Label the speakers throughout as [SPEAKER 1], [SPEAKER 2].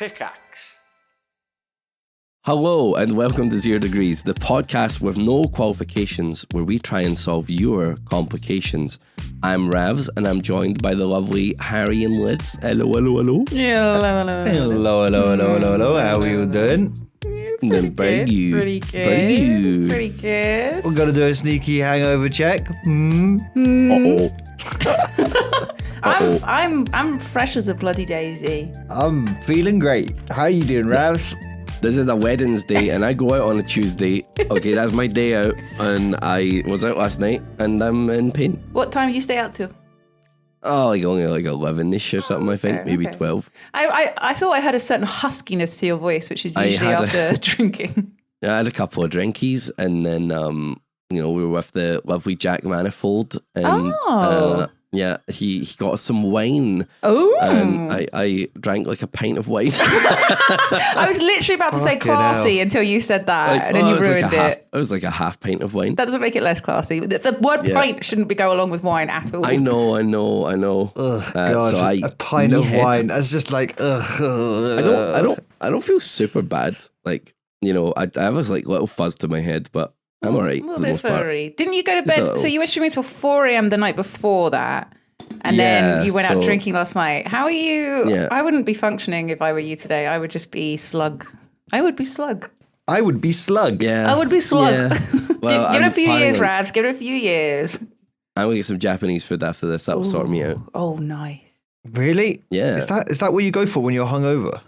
[SPEAKER 1] Pickaxe.
[SPEAKER 2] Hello and welcome to 0 Degrees, the podcast with no qualifications where we try and solve your complications. I'm Ravs and I'm joined by the lovely Harry and Liz. Hello, hello, hello.
[SPEAKER 3] Hello. How are you doing?
[SPEAKER 2] Pretty good.
[SPEAKER 3] Pretty good. We're gonna do a sneaky hangover check.
[SPEAKER 2] Uh-oh.
[SPEAKER 4] I'm fresh as a bloody daisy.
[SPEAKER 3] I'm feeling great. How are you doing, Ravs?
[SPEAKER 2] This is a Wednesday and I go out on a Tuesday. Okay, that's my day out and I was out last night and I'm in pain.
[SPEAKER 4] What time do you stay out till?
[SPEAKER 2] Oh, only 11-ish or something, I think. Maybe 12.
[SPEAKER 4] I thought I had a certain huskiness to your voice, which is usually after drinking.
[SPEAKER 2] Yeah, I had a couple of drinkies and then, we were with the lovely Jack Manifold and he got us some wine.
[SPEAKER 4] Oh.
[SPEAKER 2] And I drank like a pint of wine.
[SPEAKER 4] I was literally about to say classy until you said that and then you ruined it.
[SPEAKER 2] It was like a half pint of wine.
[SPEAKER 4] That doesn't make it less classy. The word pint shouldn't go along with wine at all.
[SPEAKER 2] I know.
[SPEAKER 3] Ugh, God,
[SPEAKER 2] so
[SPEAKER 3] a pint of wine. That's just like, ugh.
[SPEAKER 2] I don't feel super bad. Like, I have a little fuzz to my head, but I'm all right.
[SPEAKER 4] A little bit furry. Didn't you go to bed? So you were streaming till 4 a.m. the night before that. And then you went out drinking last night. How are you?
[SPEAKER 2] Yeah.
[SPEAKER 4] I wouldn't be functioning if I were you today. I would just be slug. I would be slug.
[SPEAKER 3] I would be slug.
[SPEAKER 2] Yeah.
[SPEAKER 4] I would be slug.
[SPEAKER 2] Yeah. Well,
[SPEAKER 4] give it a few years, Ravs. Give it a few years.
[SPEAKER 2] I'm going to get some Japanese food after this. That'll sort me out.
[SPEAKER 4] Oh, nice.
[SPEAKER 3] Really?
[SPEAKER 2] Yeah.
[SPEAKER 3] Is that what you go for when you're hungover?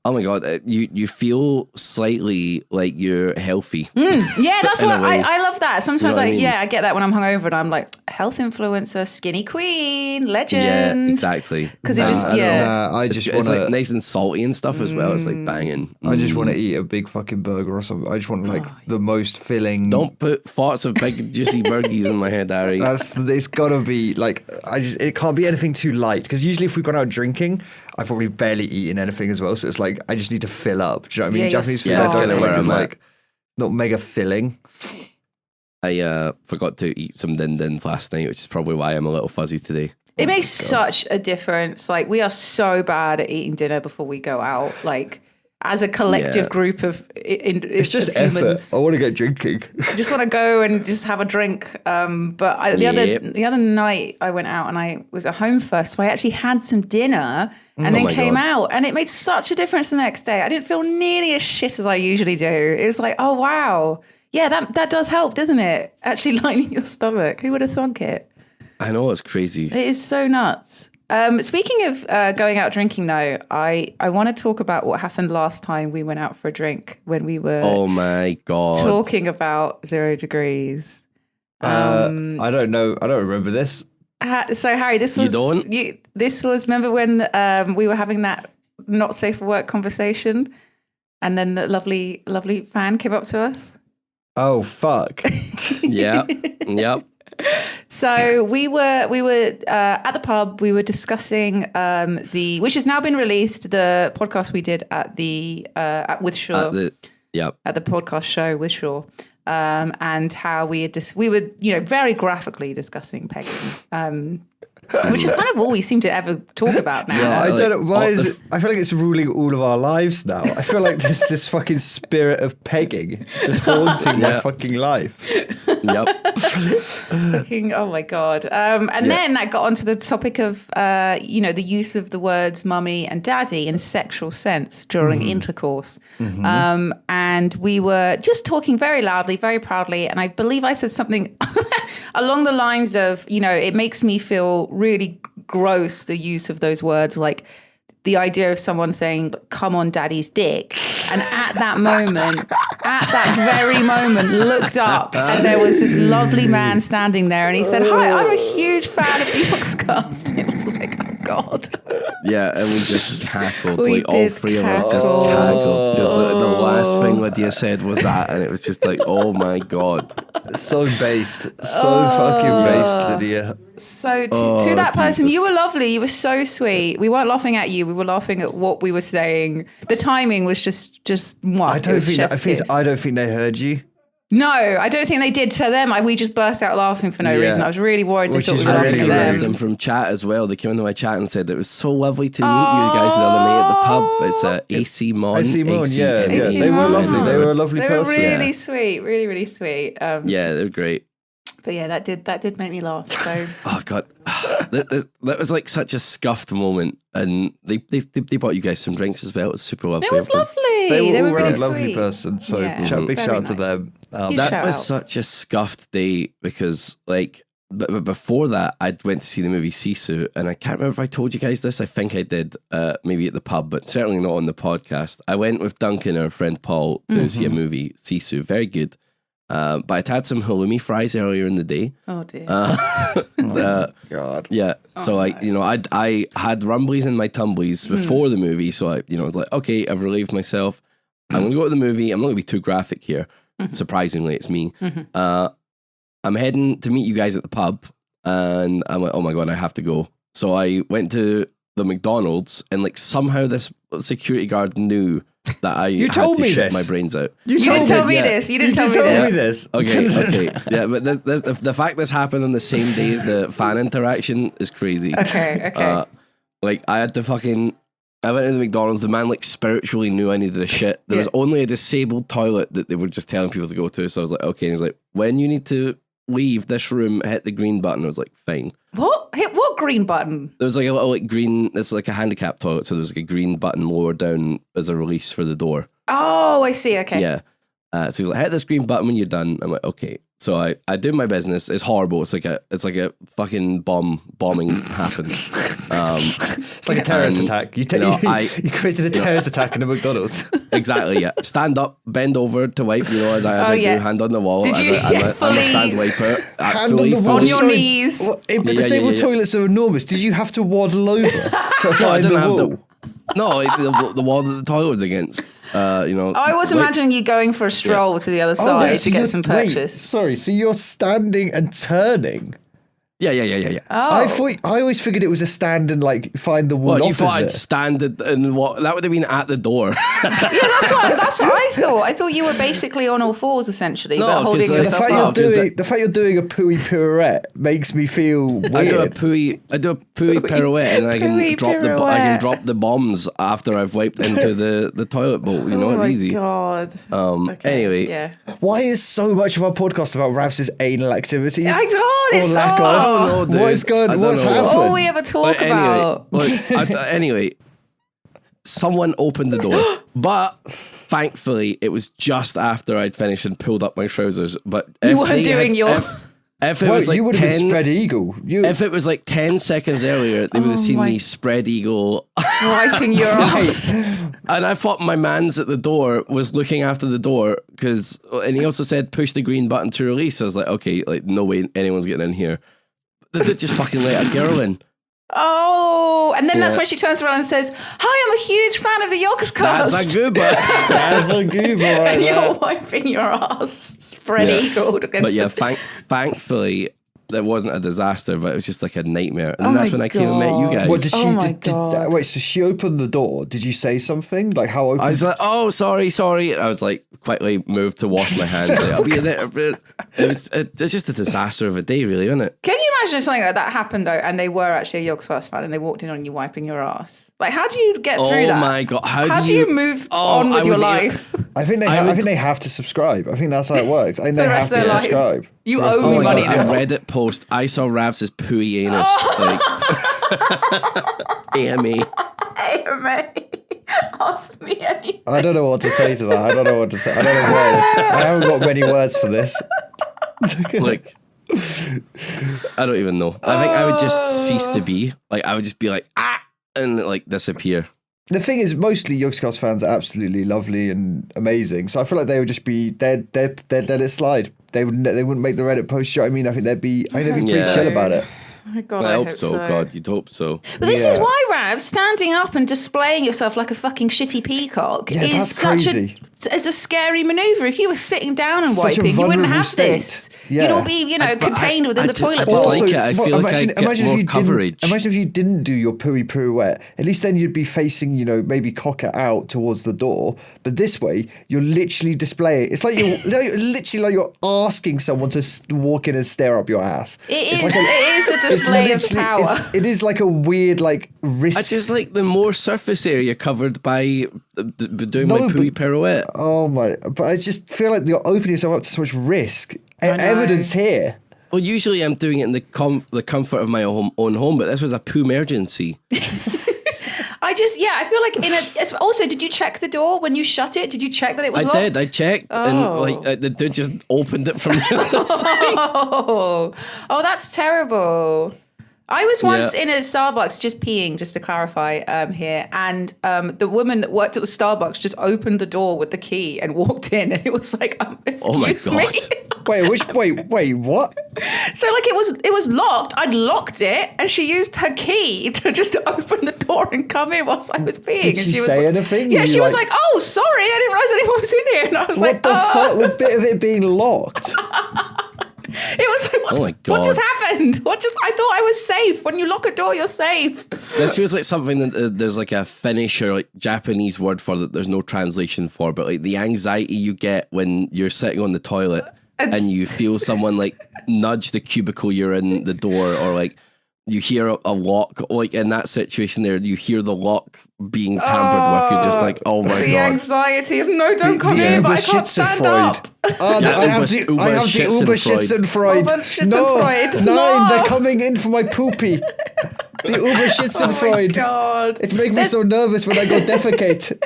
[SPEAKER 2] Oh my God, you feel slightly like you're healthy.
[SPEAKER 4] Yeah, that's what I love that. Sometimes
[SPEAKER 2] what I mean?
[SPEAKER 4] I get that when I'm hungover and I'm like, health influencer, skinny queen, legend.
[SPEAKER 2] Yeah, exactly.
[SPEAKER 4] Because
[SPEAKER 3] it's
[SPEAKER 2] like nice and salty and stuff as well. It's like banging.
[SPEAKER 3] I just want to eat a big fucking burger or something. I just want the most filling.
[SPEAKER 2] Don't put thoughts of big juicy burgies in my head, Harry.
[SPEAKER 3] It's gotta be like it can't be anything too light because usually if we've gone out drinking, I've probably barely eaten anything as well. So it's like I just need to fill up. Do you know what I mean? Japanese food
[SPEAKER 2] that's kind of where I'm
[SPEAKER 3] like not mega filling.
[SPEAKER 2] I forgot to eat some din-dins last night, which is probably why I'm a little fuzzy today.
[SPEAKER 4] It makes such a difference. Like, we are so bad at eating dinner before we go out. Like, as a collective group of
[SPEAKER 3] it's just
[SPEAKER 4] humans.
[SPEAKER 3] effort. I want to get drinking.
[SPEAKER 4] I just want to go and just have a drink. But the other night I went out and I was at home first, so I actually had some dinner and then came out, and it made such a difference the next day. I didn't feel nearly as shit as I usually do. It was like, oh wow, yeah, that does help, doesn't it? Actually lining your stomach. Who would have thunk it?
[SPEAKER 2] I know, it's crazy.
[SPEAKER 4] It is so nuts. Speaking of going out drinking, though, I want to talk about what happened last time we went out for a drink when we were
[SPEAKER 2] oh my God
[SPEAKER 4] talking about 0 Degrees.
[SPEAKER 3] I don't know. I don't remember this.
[SPEAKER 4] So Harry, this was remember when we were having that not safe for work conversation, and then the lovely fan came up to us.
[SPEAKER 3] Oh fuck!
[SPEAKER 2] Yep.
[SPEAKER 4] So we were at the pub. We were discussing which has now been released, the podcast we did at with Shaw at the podcast show with Shaw, and how we were very graphically discussing pegging. Which is kind of all we seem to ever talk about now.
[SPEAKER 3] Yeah, I don't know. Why is it? I feel like it's ruling all of our lives now. I feel like there's this fucking spirit of pegging just haunting my fucking life.
[SPEAKER 2] Yep.
[SPEAKER 4] Oh my God. Then I got onto the topic of, the use of the words mummy and daddy in a sexual sense during intercourse. And we were just talking very loudly, very proudly. And I believe I said something along the lines of, it makes me feel really gross, the use of those words, like the idea of someone saying, come on daddy's dick. And at that very moment, looked up and there was this lovely man standing there and he said, hi, I'm a huge fan of the Oxcast. It was like, oh God.
[SPEAKER 2] Yeah, and we just cackled. All three of us just cackled. Because the last thing Lydia said was that, and it was just like, oh my God.
[SPEAKER 3] So based. So fucking based, Lydia.
[SPEAKER 4] So to that person, you were lovely. You were so sweet. We weren't laughing at you. We were laughing at what we were saying. The timing was just mwah.
[SPEAKER 3] I don't think they heard you.
[SPEAKER 4] No, I don't think they did to them. We just burst out laughing for no reason. I was really worried they thought we were
[SPEAKER 2] I
[SPEAKER 4] laughing at
[SPEAKER 2] recognised
[SPEAKER 4] them.
[SPEAKER 2] them from chat as well. They came into my chat and said it was so lovely to meet you guys the other night at the pub. It's AC Mon.
[SPEAKER 3] AC Mon, yeah.
[SPEAKER 4] AC
[SPEAKER 3] They were
[SPEAKER 4] Mon.
[SPEAKER 3] lovely. They were a lovely
[SPEAKER 4] They were
[SPEAKER 3] person.
[SPEAKER 4] really sweet, really, really sweet.
[SPEAKER 2] Yeah, they were great.
[SPEAKER 4] But yeah, that did make me laugh. So
[SPEAKER 2] oh god, that was like such a scuffed moment, and they bought you guys some drinks as well. It was super lovely.
[SPEAKER 4] it was lovely.
[SPEAKER 3] They were
[SPEAKER 4] really
[SPEAKER 3] a lovely
[SPEAKER 4] sweet.
[SPEAKER 3] person. So big
[SPEAKER 4] very
[SPEAKER 3] shout out to
[SPEAKER 4] nice.
[SPEAKER 3] them.
[SPEAKER 2] That was such a scuffed day because like but before that I went to see the movie Sisu, and I can't remember if I told you guys this. I think I did, maybe at the pub, but certainly not on the podcast. I went with Duncan, our friend Paul, to see a movie, Sisu. Very good. But I'd had some halloumi fries earlier in the day.
[SPEAKER 4] Oh dear.
[SPEAKER 3] God.
[SPEAKER 2] Yeah. So I had rumblies in my tumblies before the movie. So I was like, okay, I've relieved myself. I'm going to go to the movie. I'm not going to be too graphic here. Surprisingly, it's me. I'm heading to meet you guys at the pub, and I'm like, oh my God, I have to go. So I went to the McDonald's, and like somehow this security guard knew that I had to shit my brains out.
[SPEAKER 4] You didn't tell me this. You didn't tell me this.
[SPEAKER 2] Okay. Yeah, but the fact this happened on the same day as the fan interaction is crazy.
[SPEAKER 4] Okay.
[SPEAKER 2] Like I went to the McDonald's, the man like spiritually knew I needed a shit. There was only a disabled toilet that they were just telling people to go to. So I was like, okay. And he's like, when you need to leave this room, hit the green button. I was like, fine.
[SPEAKER 4] What? Hit what green button?
[SPEAKER 2] There was like a little like green, it's like a handicap toilet. So there was like a green button lower down as a release for the door.
[SPEAKER 4] Oh, I see. Okay.
[SPEAKER 2] Yeah. So he was like, hit this green button when you're done. I'm like, okay. So I do my business. It's horrible. It's like a fucking bombing happened.
[SPEAKER 3] It's like a terrorist attack. You created a terrorist attack in a McDonald's.
[SPEAKER 2] Exactly. Yeah. Stand up, bend over to wipe. As I do, hand on the wall.
[SPEAKER 4] Did you
[SPEAKER 2] I'm a stand wiper.
[SPEAKER 3] Hand on the wall.
[SPEAKER 4] On your knees.
[SPEAKER 3] But disabled toilets are enormous. Did you have to waddle over to find the wall?
[SPEAKER 2] No, the wall that the toilet was against.
[SPEAKER 4] I was imagining you going for a stroll to the other side to get some purchase.
[SPEAKER 3] Sorry, so you're standing and turning.
[SPEAKER 2] Yeah.
[SPEAKER 4] Oh.
[SPEAKER 3] I always figured it was a stand and like find the wall opposite.
[SPEAKER 2] You thought I'd stand and what? That would have been at the door.
[SPEAKER 4] Yeah, that's what I thought. I thought you were basically on all fours essentially, but holding yourself up.
[SPEAKER 3] The fact you're doing a pooey pirouette makes me feel weird.
[SPEAKER 2] I do a pooey pirouette, and I can drop the bombs after I've wiped into the toilet bowl. It's easy.
[SPEAKER 4] God.
[SPEAKER 2] Anyway,
[SPEAKER 4] yeah.
[SPEAKER 3] Why is so much of our podcast about Ravs' anal activities?
[SPEAKER 4] I don't. It's
[SPEAKER 3] lack of? What's happened?
[SPEAKER 4] All we ever talk about.
[SPEAKER 2] Anyway, someone opened the door, but thankfully it was just after I'd finished and pulled up my trousers. But
[SPEAKER 4] you weren't doing your.
[SPEAKER 2] If it was like
[SPEAKER 3] you would have been spread eagle.
[SPEAKER 2] If it was like 10 seconds earlier, they would have seen me spread eagle
[SPEAKER 4] wiping your ass.
[SPEAKER 2] And I thought my man's at the door was looking after the door and he also said push the green button to release. I was like, okay, like no way anyone's getting in here. They did just fucking let a girl in.
[SPEAKER 4] Oh, and then that's when she turns around and says, "Hi, I'm a huge fan of the Yogscast."
[SPEAKER 2] That's a goober.
[SPEAKER 3] That's a goober.
[SPEAKER 4] And you're wiping your ass, spread eagled against.
[SPEAKER 2] But yeah, thankfully that wasn't a disaster, but it was just like a nightmare. And that's when I came and met you guys.
[SPEAKER 3] What did she? Wait, so she opened the door. Did you say something? Like how open?
[SPEAKER 2] I was like, "Oh, sorry." I was like, quickly moved to wash my hands. Like, I'll be in there. It's just a disaster of a day, really, isn't it?
[SPEAKER 4] Can you imagine if something like that happened though, and they were actually a Yogscast fan, and they walked in on you wiping your ass? Like, how do you get through that?
[SPEAKER 2] Oh my God!
[SPEAKER 4] How do you move on with your life?
[SPEAKER 3] I think they have to subscribe. I think that's how it works. I think they have to subscribe.
[SPEAKER 4] You owe me money.
[SPEAKER 2] A Reddit post. I saw Ravs' pooey anus. AMA.
[SPEAKER 4] Ask me anything.
[SPEAKER 3] I don't know what to say to that. I don't know what to say. I don't know words. I haven't got many words for this.
[SPEAKER 2] Like, I don't even know. I think I would just cease to be. Like, I would just be like, and like disappear.
[SPEAKER 3] The thing is, mostly Yogscast fans are absolutely lovely and amazing. So I feel like they would just be they'd let it slide. They wouldn't make the Reddit post. You know what I mean? I think they'd be pretty chill about it.
[SPEAKER 4] Oh God,
[SPEAKER 2] I hope so. God, you'd hope so.
[SPEAKER 4] But this is why, Rav, standing up and displaying yourself like a fucking shitty peacock is such
[SPEAKER 3] crazy.
[SPEAKER 4] It's a scary maneuver. If you were sitting down and
[SPEAKER 3] Such a
[SPEAKER 4] wiping, you wouldn't
[SPEAKER 3] vulnerable
[SPEAKER 4] have
[SPEAKER 3] state.
[SPEAKER 4] this.
[SPEAKER 3] Yeah.
[SPEAKER 4] You'd all be, contained within the toilet
[SPEAKER 2] I
[SPEAKER 4] bowl.
[SPEAKER 2] just like it. I feel like I'd get more coverage.
[SPEAKER 3] Imagine if you didn't do your pooey pirouette. At least then you'd be facing, maybe cock it out towards the door. But this way, you're literally displaying. It's like you're literally like you're asking someone to walk in and stare up your ass.
[SPEAKER 4] It is a display of power.
[SPEAKER 3] It is like a weird risk.
[SPEAKER 2] I just like the more surface area covered by doing my pooey pirouette.
[SPEAKER 3] Oh my! But I just feel like you're opening yourself up to so much risk. Evidence here.
[SPEAKER 2] Well, usually I'm doing it in the comfort of my own home, but this was a poo emergency.
[SPEAKER 4] I feel like also, did you check the door when you shut it? Did you check that it was locked?
[SPEAKER 2] I did. I checked, and the dude just opened it from the other side.
[SPEAKER 4] Oh, that's terrible. I was once in a Starbucks just peeing, just to clarify here, and the woman that worked at the Starbucks just opened the door with the key and walked in, and it was like, excuse me.
[SPEAKER 3] Wait, what?
[SPEAKER 4] So it was locked. I'd locked it, and she used her key to just open the door and come in whilst I was peeing.
[SPEAKER 3] Did she say anything?
[SPEAKER 4] Yeah, she was like, "Oh, sorry, I didn't realize anyone was in here." And I was
[SPEAKER 3] what the fuck? What bit of it being locked?
[SPEAKER 4] It was like,
[SPEAKER 2] oh my God.
[SPEAKER 4] What just happened? I thought I was safe. When you lock a door, you're safe.
[SPEAKER 2] This feels like something that there's like a Finnish or like Japanese word for that there's no translation for, but like the anxiety you get when you're sitting on the toilet and you feel someone like nudge the cubicle you're in the door, or like you hear a lock, like in that situation there, you hear the lock being tampered with. You're just like, oh my God.
[SPEAKER 4] The anxiety of, no, don't come in, but I can't stand up.
[SPEAKER 3] I have the Überschitzenfreud. No, they're coming in for my poopy. The Überschitzenfreud.
[SPEAKER 4] Oh my God.
[SPEAKER 3] It makes me so nervous when I go defecate.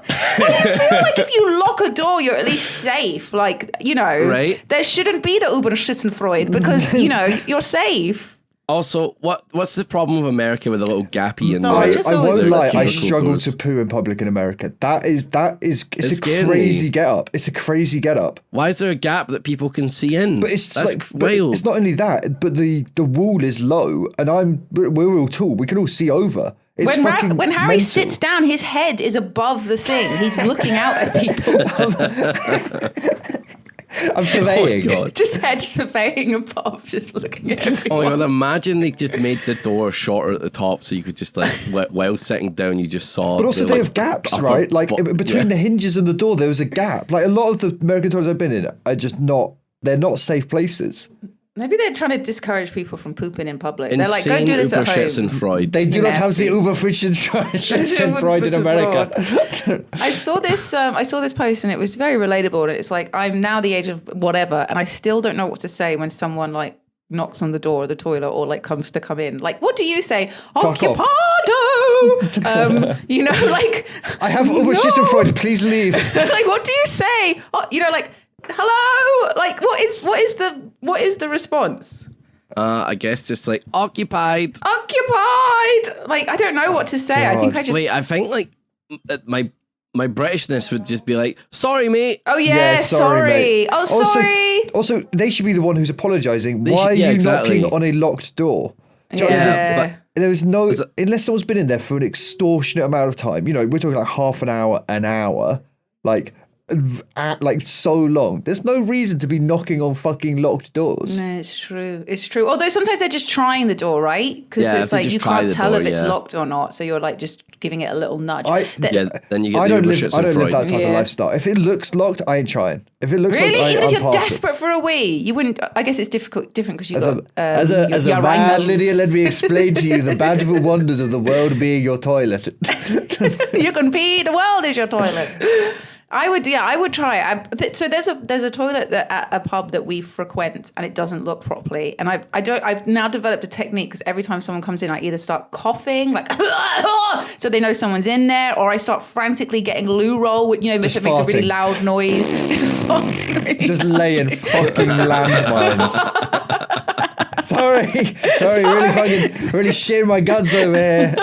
[SPEAKER 4] I feel like if you lock a door, you're at least safe. Like,
[SPEAKER 2] right?
[SPEAKER 4] There shouldn't be the Überschitzenfreud because, you're safe.
[SPEAKER 2] Also, what's the problem with America with a little gappy in there?
[SPEAKER 3] I won't lie, I struggle to poo in public in America. It's a crazy get up. It's a crazy get up.
[SPEAKER 2] Why is there a gap that people can see in?
[SPEAKER 3] But it's
[SPEAKER 2] That's wild.
[SPEAKER 3] It's not only that, but the wall is low, and we're all tall. We can all see over. It's
[SPEAKER 4] when Harry sits down, his head is above the thing. He's looking out at people.
[SPEAKER 3] I'm surveying.
[SPEAKER 2] Oh
[SPEAKER 4] just head surveying above, just looking at everyone.
[SPEAKER 2] Oh my God, imagine they just made the door shorter at the top so you could just while sitting down you just saw.
[SPEAKER 3] But also they have gaps, right? Like between the hinges and the door there was a gap. Like a lot of the American toilets I've been in are just they're not safe places.
[SPEAKER 4] Maybe they're trying to discourage people from pooping in public.
[SPEAKER 2] Insane.
[SPEAKER 4] They're like, go do this at home.
[SPEAKER 2] Überschitzenfreud.
[SPEAKER 3] They do not have the Überschitzenfreud in America.
[SPEAKER 4] I saw this post and it was very relatable. And it's like, I'm now the age of whatever, and I still don't know what to say when someone like knocks on the door of the toilet or like comes to come in. Like, what do you say? Occupado! Like,
[SPEAKER 3] I have Überschitzenfreud, please leave.
[SPEAKER 4] Like, what do you say? Hello? Like, what is the response?
[SPEAKER 2] I guess just like occupied.
[SPEAKER 4] Like, I don't know what to say.
[SPEAKER 3] God.
[SPEAKER 4] I think I just
[SPEAKER 2] I think like my Britishness would just be like, sorry, mate.
[SPEAKER 4] Oh yeah, sorry.
[SPEAKER 3] Mate.
[SPEAKER 4] Oh, sorry.
[SPEAKER 3] Also, they should be the one who's apologising. Why are you knocking on a locked door? There was no, unless someone's been in there for an extortionate amount of time. We're talking like half an hour, like so long. There's no reason to be knocking on fucking locked doors.
[SPEAKER 4] No, it's true. Although sometimes they're just trying the door, right? Because it's like you can't tell if it's locked or not, so you're like just giving it a little nudge.
[SPEAKER 2] Then you get
[SPEAKER 3] I don't live that type of lifestyle. If it looks locked, I ain't trying. If it looks
[SPEAKER 4] really,
[SPEAKER 3] locked,
[SPEAKER 4] even if you're
[SPEAKER 3] passing.
[SPEAKER 4] desperate for a wee, you wouldn't. I guess it's different because you got
[SPEAKER 3] as a man, Lydia, let me explain to you the bountiful wonders of the world being your toilet.
[SPEAKER 4] You can pee. The world is your toilet. I would try it. So there's a toilet at a pub that we frequent, and it doesn't look properly. And I've now developed a technique because every time someone comes in, I either start coughing like so they know someone's in there, or I start frantically getting loo roll, which makes a really loud noise.
[SPEAKER 3] Just laying fucking landmines. Sorry, really shitting my guts over here.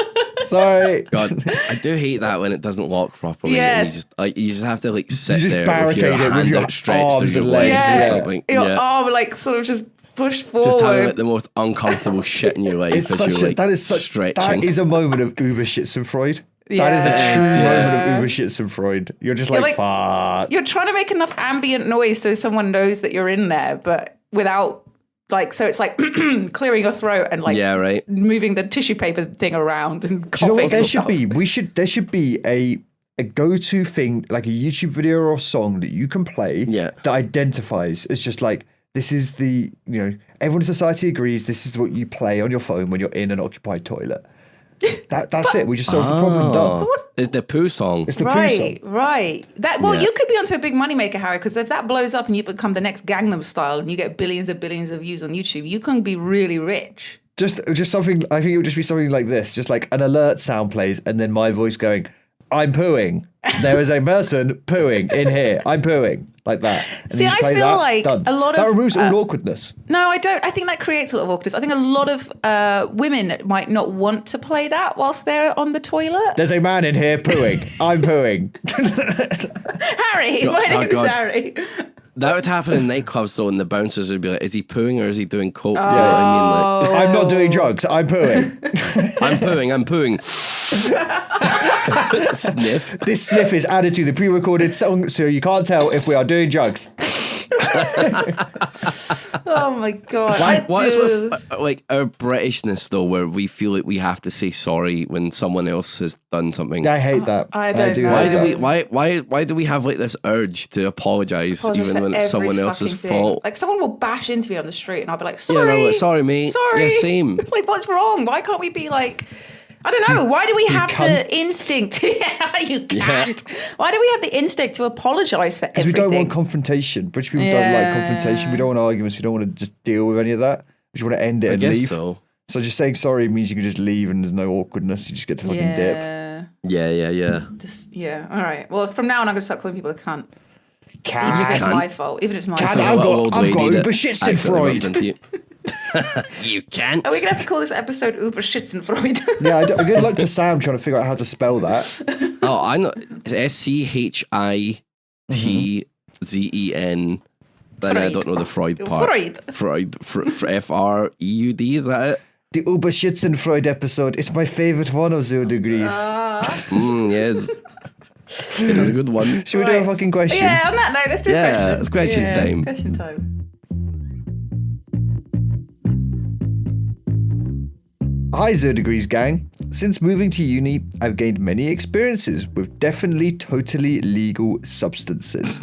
[SPEAKER 3] Sorry.
[SPEAKER 2] God, I do hate that when it doesn't lock properly.
[SPEAKER 4] Yes.
[SPEAKER 2] And you just have to like sit there
[SPEAKER 3] barricade
[SPEAKER 2] with your hand outstretched or your legs or something.
[SPEAKER 4] Your arm like sort of just push forward.
[SPEAKER 2] Just having like the most uncomfortable shit in your life.
[SPEAKER 3] It's such a, that is such
[SPEAKER 2] stretching.
[SPEAKER 3] that is a moment of Überschitzenfreud. That is a true moment of Überschitzenfreud. You're just like, fuck.
[SPEAKER 4] You're trying to make enough ambient noise so someone knows that you're in there, but without like, so it's like clearing your throat and like moving the tissue paper thing around and coughing.
[SPEAKER 3] Do you know what there should be a go-to thing, like a YouTube video or a song that you can play that identifies as just like, this is the, everyone in society agrees this is what you play on your phone when you're in an occupied toilet. That's it. We just solved the problem. Done.
[SPEAKER 2] It's the poo song.
[SPEAKER 3] It's the poo song.
[SPEAKER 4] Right. You could be onto a big moneymaker, Harry, because if that blows up and you become the next Gangnam Style and you get billions of views on YouTube, you can be really rich.
[SPEAKER 3] Just something. I think it would just be something like this. Just like an alert sound plays, and then my voice going, "I'm pooing. There is a person pooing in here. I'm pooing." Like that. And
[SPEAKER 4] See, I feel like
[SPEAKER 3] done.
[SPEAKER 4] A lot
[SPEAKER 3] that
[SPEAKER 4] of...
[SPEAKER 3] removes all awkwardness.
[SPEAKER 4] No, I don't. I think that creates a lot of awkwardness. I think a lot of women might not want to play that whilst they're on the toilet.
[SPEAKER 3] There's a man in here pooing. I'm pooing.
[SPEAKER 4] Harry, my name is Harry.
[SPEAKER 2] That would happen in nightclubs though, and the bouncers would be like, is he pooing or is he doing coke?
[SPEAKER 3] You know what I mean? Like, I'm not doing drugs, I'm pooing.
[SPEAKER 2] I'm pooing. Sniff.
[SPEAKER 3] This sniff is added to the pre-recorded song, so you can't tell if we are doing drugs.
[SPEAKER 4] Oh my god!
[SPEAKER 2] What is with like our Britishness though, where we feel like we have to say sorry when someone else has done something?
[SPEAKER 3] I hate that.
[SPEAKER 4] I do.
[SPEAKER 2] Why do we have like this urge to apologise even when it's someone else's fault?
[SPEAKER 4] Like someone will bash into me on the street, and I'll be like, "Sorry,
[SPEAKER 2] sorry, mate.
[SPEAKER 4] Sorry."
[SPEAKER 2] Yeah, same.
[SPEAKER 4] Like, what's wrong? Why can't we be like? I don't know. Why do we have the instinct? You can't. Why do we have the instinct to apologise for everything?
[SPEAKER 3] Because we don't want confrontation. British people don't like confrontation. We don't want arguments. We don't want to just deal with any of that. We just want to end it and leave. So just saying sorry means you can just leave and there's no awkwardness. You just get to fucking dip.
[SPEAKER 2] Yeah.
[SPEAKER 4] All right. Well, from now on, I'm going to start calling people a cunt.
[SPEAKER 3] Cunt.
[SPEAKER 4] Even if it's my fault. Even if it's my fault.
[SPEAKER 3] I've got Überschitzenfreud.
[SPEAKER 2] You can't.
[SPEAKER 4] Are we going to have to call this episode Überschitzenfreud?
[SPEAKER 3] Yeah, good luck to Sam trying to figure out how to spell that.
[SPEAKER 2] Oh, I know. It's SCHITZEN. Then I don't know the Freud part. Freud. Freud, is that it?
[SPEAKER 3] The Überschitzenfreud episode is my favourite one of 0 Degrees.
[SPEAKER 2] Yes. It is a good one.
[SPEAKER 3] Should we do a fucking question?
[SPEAKER 4] Yeah, on that note, let's do a question.
[SPEAKER 2] Yeah, it's question time.
[SPEAKER 4] Question time.
[SPEAKER 3] Hi 0 Degrees gang. Since moving to uni, I've gained many experiences with definitely totally legal substances.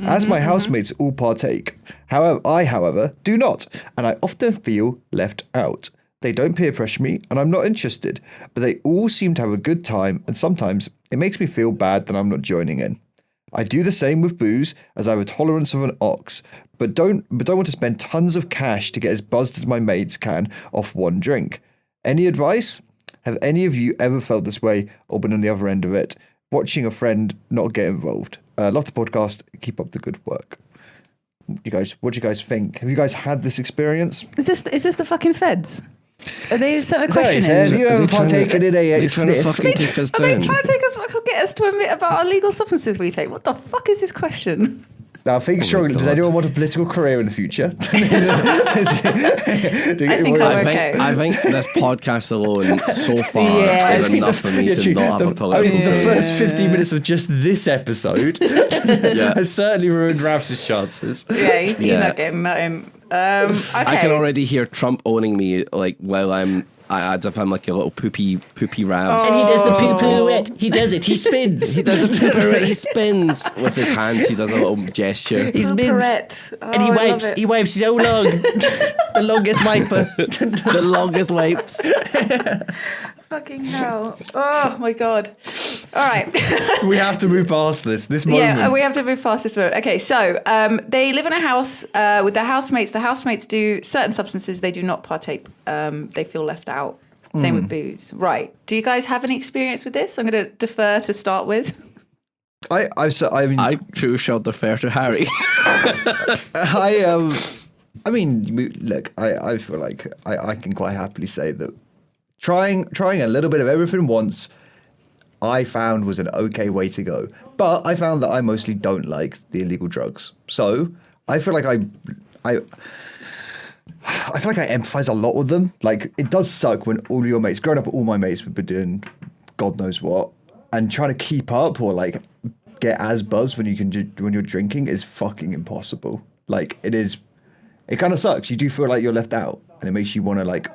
[SPEAKER 3] As my housemates all partake. However, do not, and I often feel left out. They don't peer pressure me, and I'm not interested, but they all seem to have a good time, and sometimes it makes me feel bad that I'm not joining in. I do the same with booze, as I have a tolerance of an ox, but don't want to spend tons of cash to get as buzzed as my mates can off one drink. Any advice? Have any of you ever felt this way or been on the other end of it? Watching a friend not get involved. Love the podcast. Keep up the good work. What do you guys think? Have you guys had this experience?
[SPEAKER 4] Is this the fucking feds? Are they sent a question in?
[SPEAKER 3] Have you ever partaken in a sniff?
[SPEAKER 2] Are they trying
[SPEAKER 4] to get us to admit about illegal substances we take? What the fuck is this question?
[SPEAKER 3] Now, think strongly. Does anyone want a political career in the future?
[SPEAKER 4] I think I'm okay.
[SPEAKER 2] I think this podcast alone so far is enough for me to not have a political
[SPEAKER 3] career. The first 15 minutes of just this episode has certainly ruined Ravs' chances.
[SPEAKER 4] Yeah, he's not getting nothing. Okay.
[SPEAKER 2] I can already hear Trump owning me like while as if I'm like a little poopy Ravs.
[SPEAKER 3] And he does the poo-poo-ette. He does it. He spins.
[SPEAKER 2] He does a poo-poo-ette. He spins with his hands. He does a little gesture.
[SPEAKER 3] He spins. And he wipes. He wipes so long. The longest wiper.
[SPEAKER 2] The longest wipes.
[SPEAKER 4] Fucking hell. Oh my God. All right.
[SPEAKER 3] We have to move past this moment.
[SPEAKER 4] Yeah, we have to move past this moment. Okay, so they live in a house with their housemates. The housemates do certain substances they do not partake. They feel left out. Same with booze. Right. Do you guys have any experience with this? I'm going to defer to start with.
[SPEAKER 2] I too shall defer to Harry.
[SPEAKER 3] I mean, look, I feel like I can quite happily say that trying a little bit of everything once, I found was an okay way to go. But I found that I mostly don't like the illegal drugs. So I feel like I feel like I empathize a lot with them. Like, it does suck when all your mates, growing up, all my mates would be doing God knows what, and trying to keep up or like get as buzzed when you're drinking is fucking impossible. Like, it is. It kind of sucks. You do feel like you're left out, and it makes you want to like,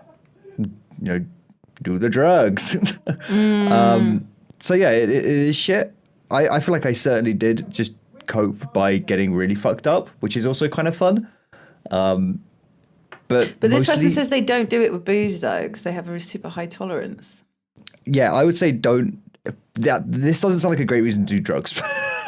[SPEAKER 3] do the drugs. So yeah, it is shit. I feel like I certainly did just cope by getting really fucked up, which is also kind of fun. But
[SPEAKER 4] this person says they don't do it with booze though, because they have a super high tolerance.
[SPEAKER 3] Yeah, I would say don't. This doesn't sound like a great reason to do drugs.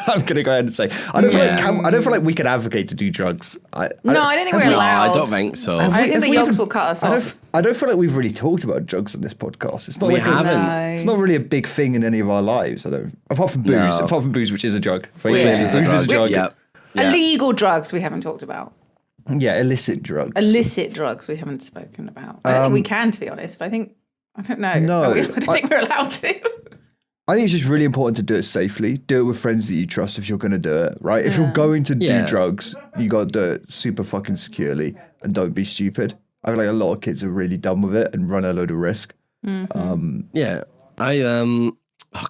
[SPEAKER 3] I'm gonna go ahead and say I don't feel like we can advocate to do drugs. I don't think
[SPEAKER 4] we're allowed.
[SPEAKER 2] I don't think so.
[SPEAKER 4] I don't think the yolks will cut us off.
[SPEAKER 3] I don't feel like we've really talked about drugs on this podcast. It's not
[SPEAKER 2] we haven't.
[SPEAKER 3] It's not really a big thing in any of our lives. Apart from booze.
[SPEAKER 2] No.
[SPEAKER 3] Apart from booze, which is a drug.
[SPEAKER 2] Booze is a drug. Yep.
[SPEAKER 4] Illegal drugs we haven't talked about.
[SPEAKER 3] Yeah, illicit drugs.
[SPEAKER 4] Illicit drugs we haven't spoken about. I don't think we can, to be honest. I don't know.
[SPEAKER 3] No,
[SPEAKER 4] I don't think we're allowed to.
[SPEAKER 3] I think it's just really important to do it safely. Do it with friends that you trust if you're going to do it, right? If you're going to do drugs, you got to do it super fucking securely and don't be stupid. I feel like a lot of kids are really dumb with it and run a load of risk.
[SPEAKER 2] Yeah. Oh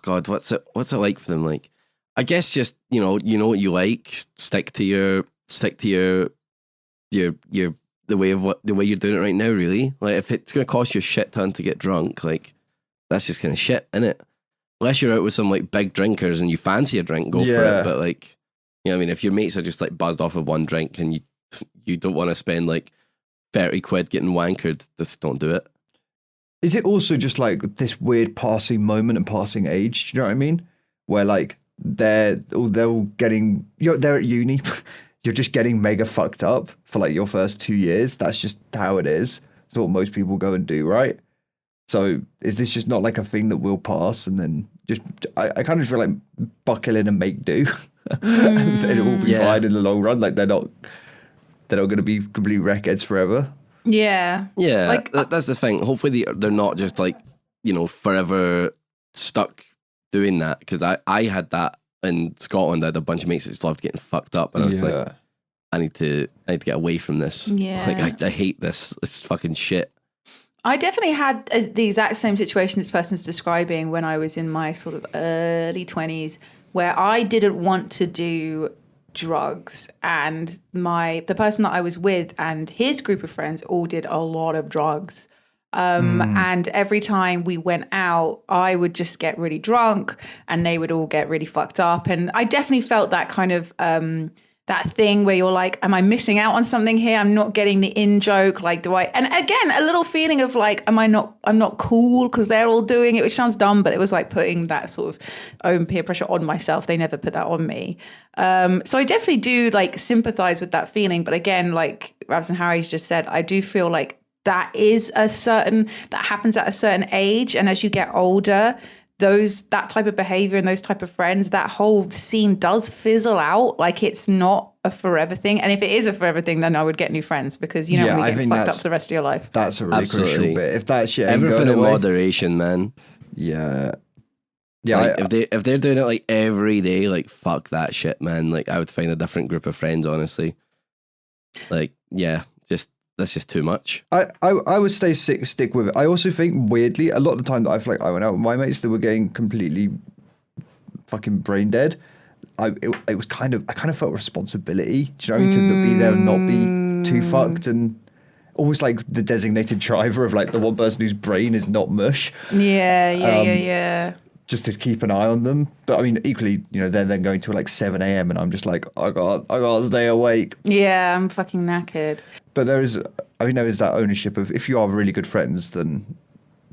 [SPEAKER 2] God, what's it like for them? Like, I guess just, you know what you like, stick to the way you're doing it right now, really. Like, if it's going to cost you a shit ton to get drunk, like, that's just kind of shit, innit? Unless you're out with some like big drinkers and you fancy a drink, go for it. But like, you know what I mean? If your mates are just like buzzed off of one drink and you don't want to spend like 30 quid getting wankered, just don't do it.
[SPEAKER 3] Is it also just like this weird passing moment and passing age? Do you know what I mean? Where like they're getting, they're at uni, you're just getting mega fucked up for like your first 2 years. That's just how it is. It's what most people go and do, right? So is this just not like a thing that will pass and then just, I kind of feel like buckle in and make do and it will be fine in the long run. Like they're not going to be complete wreckheads forever.
[SPEAKER 2] Yeah. Like, that's the thing. Hopefully they're not just like, forever stuck doing that. Because I had that in Scotland. I had a bunch of mates that just loved getting fucked up. And I was like, I need to get away from this.
[SPEAKER 4] Yeah.
[SPEAKER 2] Like, I hate this. It's fucking shit.
[SPEAKER 4] I definitely had the exact same situation this person's describing when I was in my sort of early 20s, where I didn't want to do drugs, and the person that I was with and his group of friends all did a lot of drugs. And every time we went out, I would just get really drunk and they would all get really fucked up. And I definitely felt that kind of that thing where you're like, am I missing out on something here? I'm not getting the in joke. Like, and again, a little feeling of like, I'm not cool because they're all doing it, which sounds dumb, but it was like putting that sort of own peer pressure on myself. They never put that on me. So I definitely do like sympathize with that feeling. But again, like Ravs and Harry's just said, I do feel like that happens at a certain age. And as you get older, that type of behavior and those type of friends, that whole scene does fizzle out. Like, it's not a forever thing. And if it is a forever thing, then I would get new friends, because you don't want to get fucked up for the rest of your life.
[SPEAKER 3] That's a really crucial bit. If that shit ain't
[SPEAKER 2] everything
[SPEAKER 3] going
[SPEAKER 2] in
[SPEAKER 3] away,
[SPEAKER 2] moderation, man.
[SPEAKER 3] Yeah.
[SPEAKER 2] Like, if they're doing it like every day, like, fuck that shit, man. Like, I would find a different group of friends, honestly. Like, that's just too much.
[SPEAKER 3] I would stick with it. I also think, weirdly, a lot of the time that I feel like I went out with my mates that were getting completely fucking brain dead, it was I kind of felt responsibility, do you know, to be there and not be too fucked, and almost like the designated driver of like the one person whose brain is not mush.
[SPEAKER 4] Yeah.
[SPEAKER 3] Just to keep an eye on them. But I mean, equally, they're then going to like 7 a.m. and I'm just like, I gotta stay awake.
[SPEAKER 4] Yeah, I'm fucking knackered.
[SPEAKER 3] But there is that ownership of, if you are really good friends, then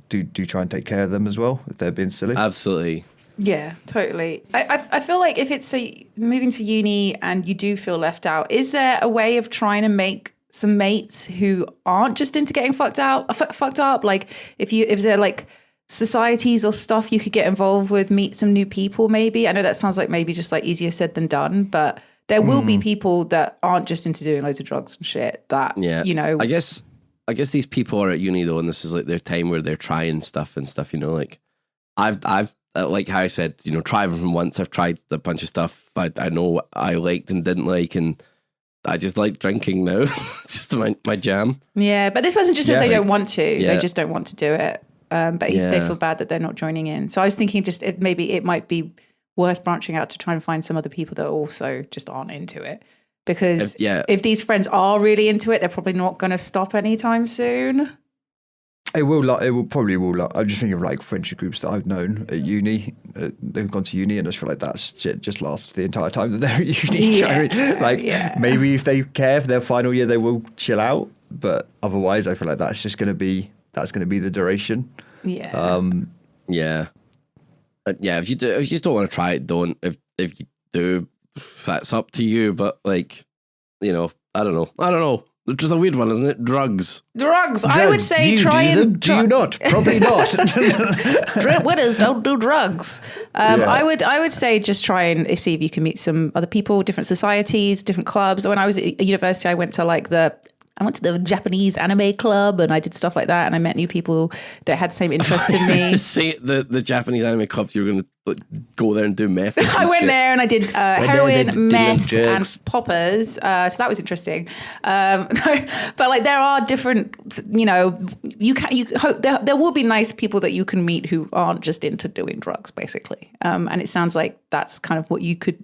[SPEAKER 3] do try and take care of them as well if they're being silly.
[SPEAKER 2] Absolutely.
[SPEAKER 4] Yeah, totally. I feel like if it's moving to uni and you do feel left out, is there a way of trying to make some mates who aren't just into getting fucked up? Like, if they're like societies or stuff you could get involved with, meet some new people maybe? I know that sounds like maybe just like easier said than done, but there will be people that aren't just into doing loads of drugs and shit that, I
[SPEAKER 2] guess these people are at uni though, and this is like their time where they're trying stuff, like I've like Harry said, tried from once. I've tried a bunch of stuff I know I liked and didn't like, and I just like drinking now. It's just my jam.
[SPEAKER 4] Yeah, but this person just says they don't want to.
[SPEAKER 2] Yeah.
[SPEAKER 4] They just don't want to do it. But they feel bad that they're not joining in. So I was thinking maybe it might be worth branching out to try and find some other people that also just aren't into it. Because if these friends are really into it, they're probably not going to stop anytime soon.
[SPEAKER 3] It probably will. I'm just thinking of like friendship groups that I've known at uni. They've gone to uni, and I just feel like that shit just lasts the entire time that they're at uni. Maybe if they care for their final year, they will chill out. But otherwise, I feel like that's going to be the duration.
[SPEAKER 4] Yeah.
[SPEAKER 2] If you just don't want to try it, don't. If you do, that's up to you. But like, I don't know. It's just a weird one, isn't it? Drugs.
[SPEAKER 4] I would say
[SPEAKER 3] do you not? Probably not.
[SPEAKER 4] Winners don't do drugs. I would say just try and see if you can meet some other people, different societies, different clubs. When I was at university, I went to the Japanese anime club, and I did stuff like that, and I met new people that had the same interests in me.
[SPEAKER 2] See, the Japanese anime clubs, you were going to go there and do meth.
[SPEAKER 4] I went there and I did heroin, meth, and poppers. So that was interesting. But like there are different, you hope there will be nice people that you can meet who aren't just into doing drugs, basically. And it sounds like that's kind of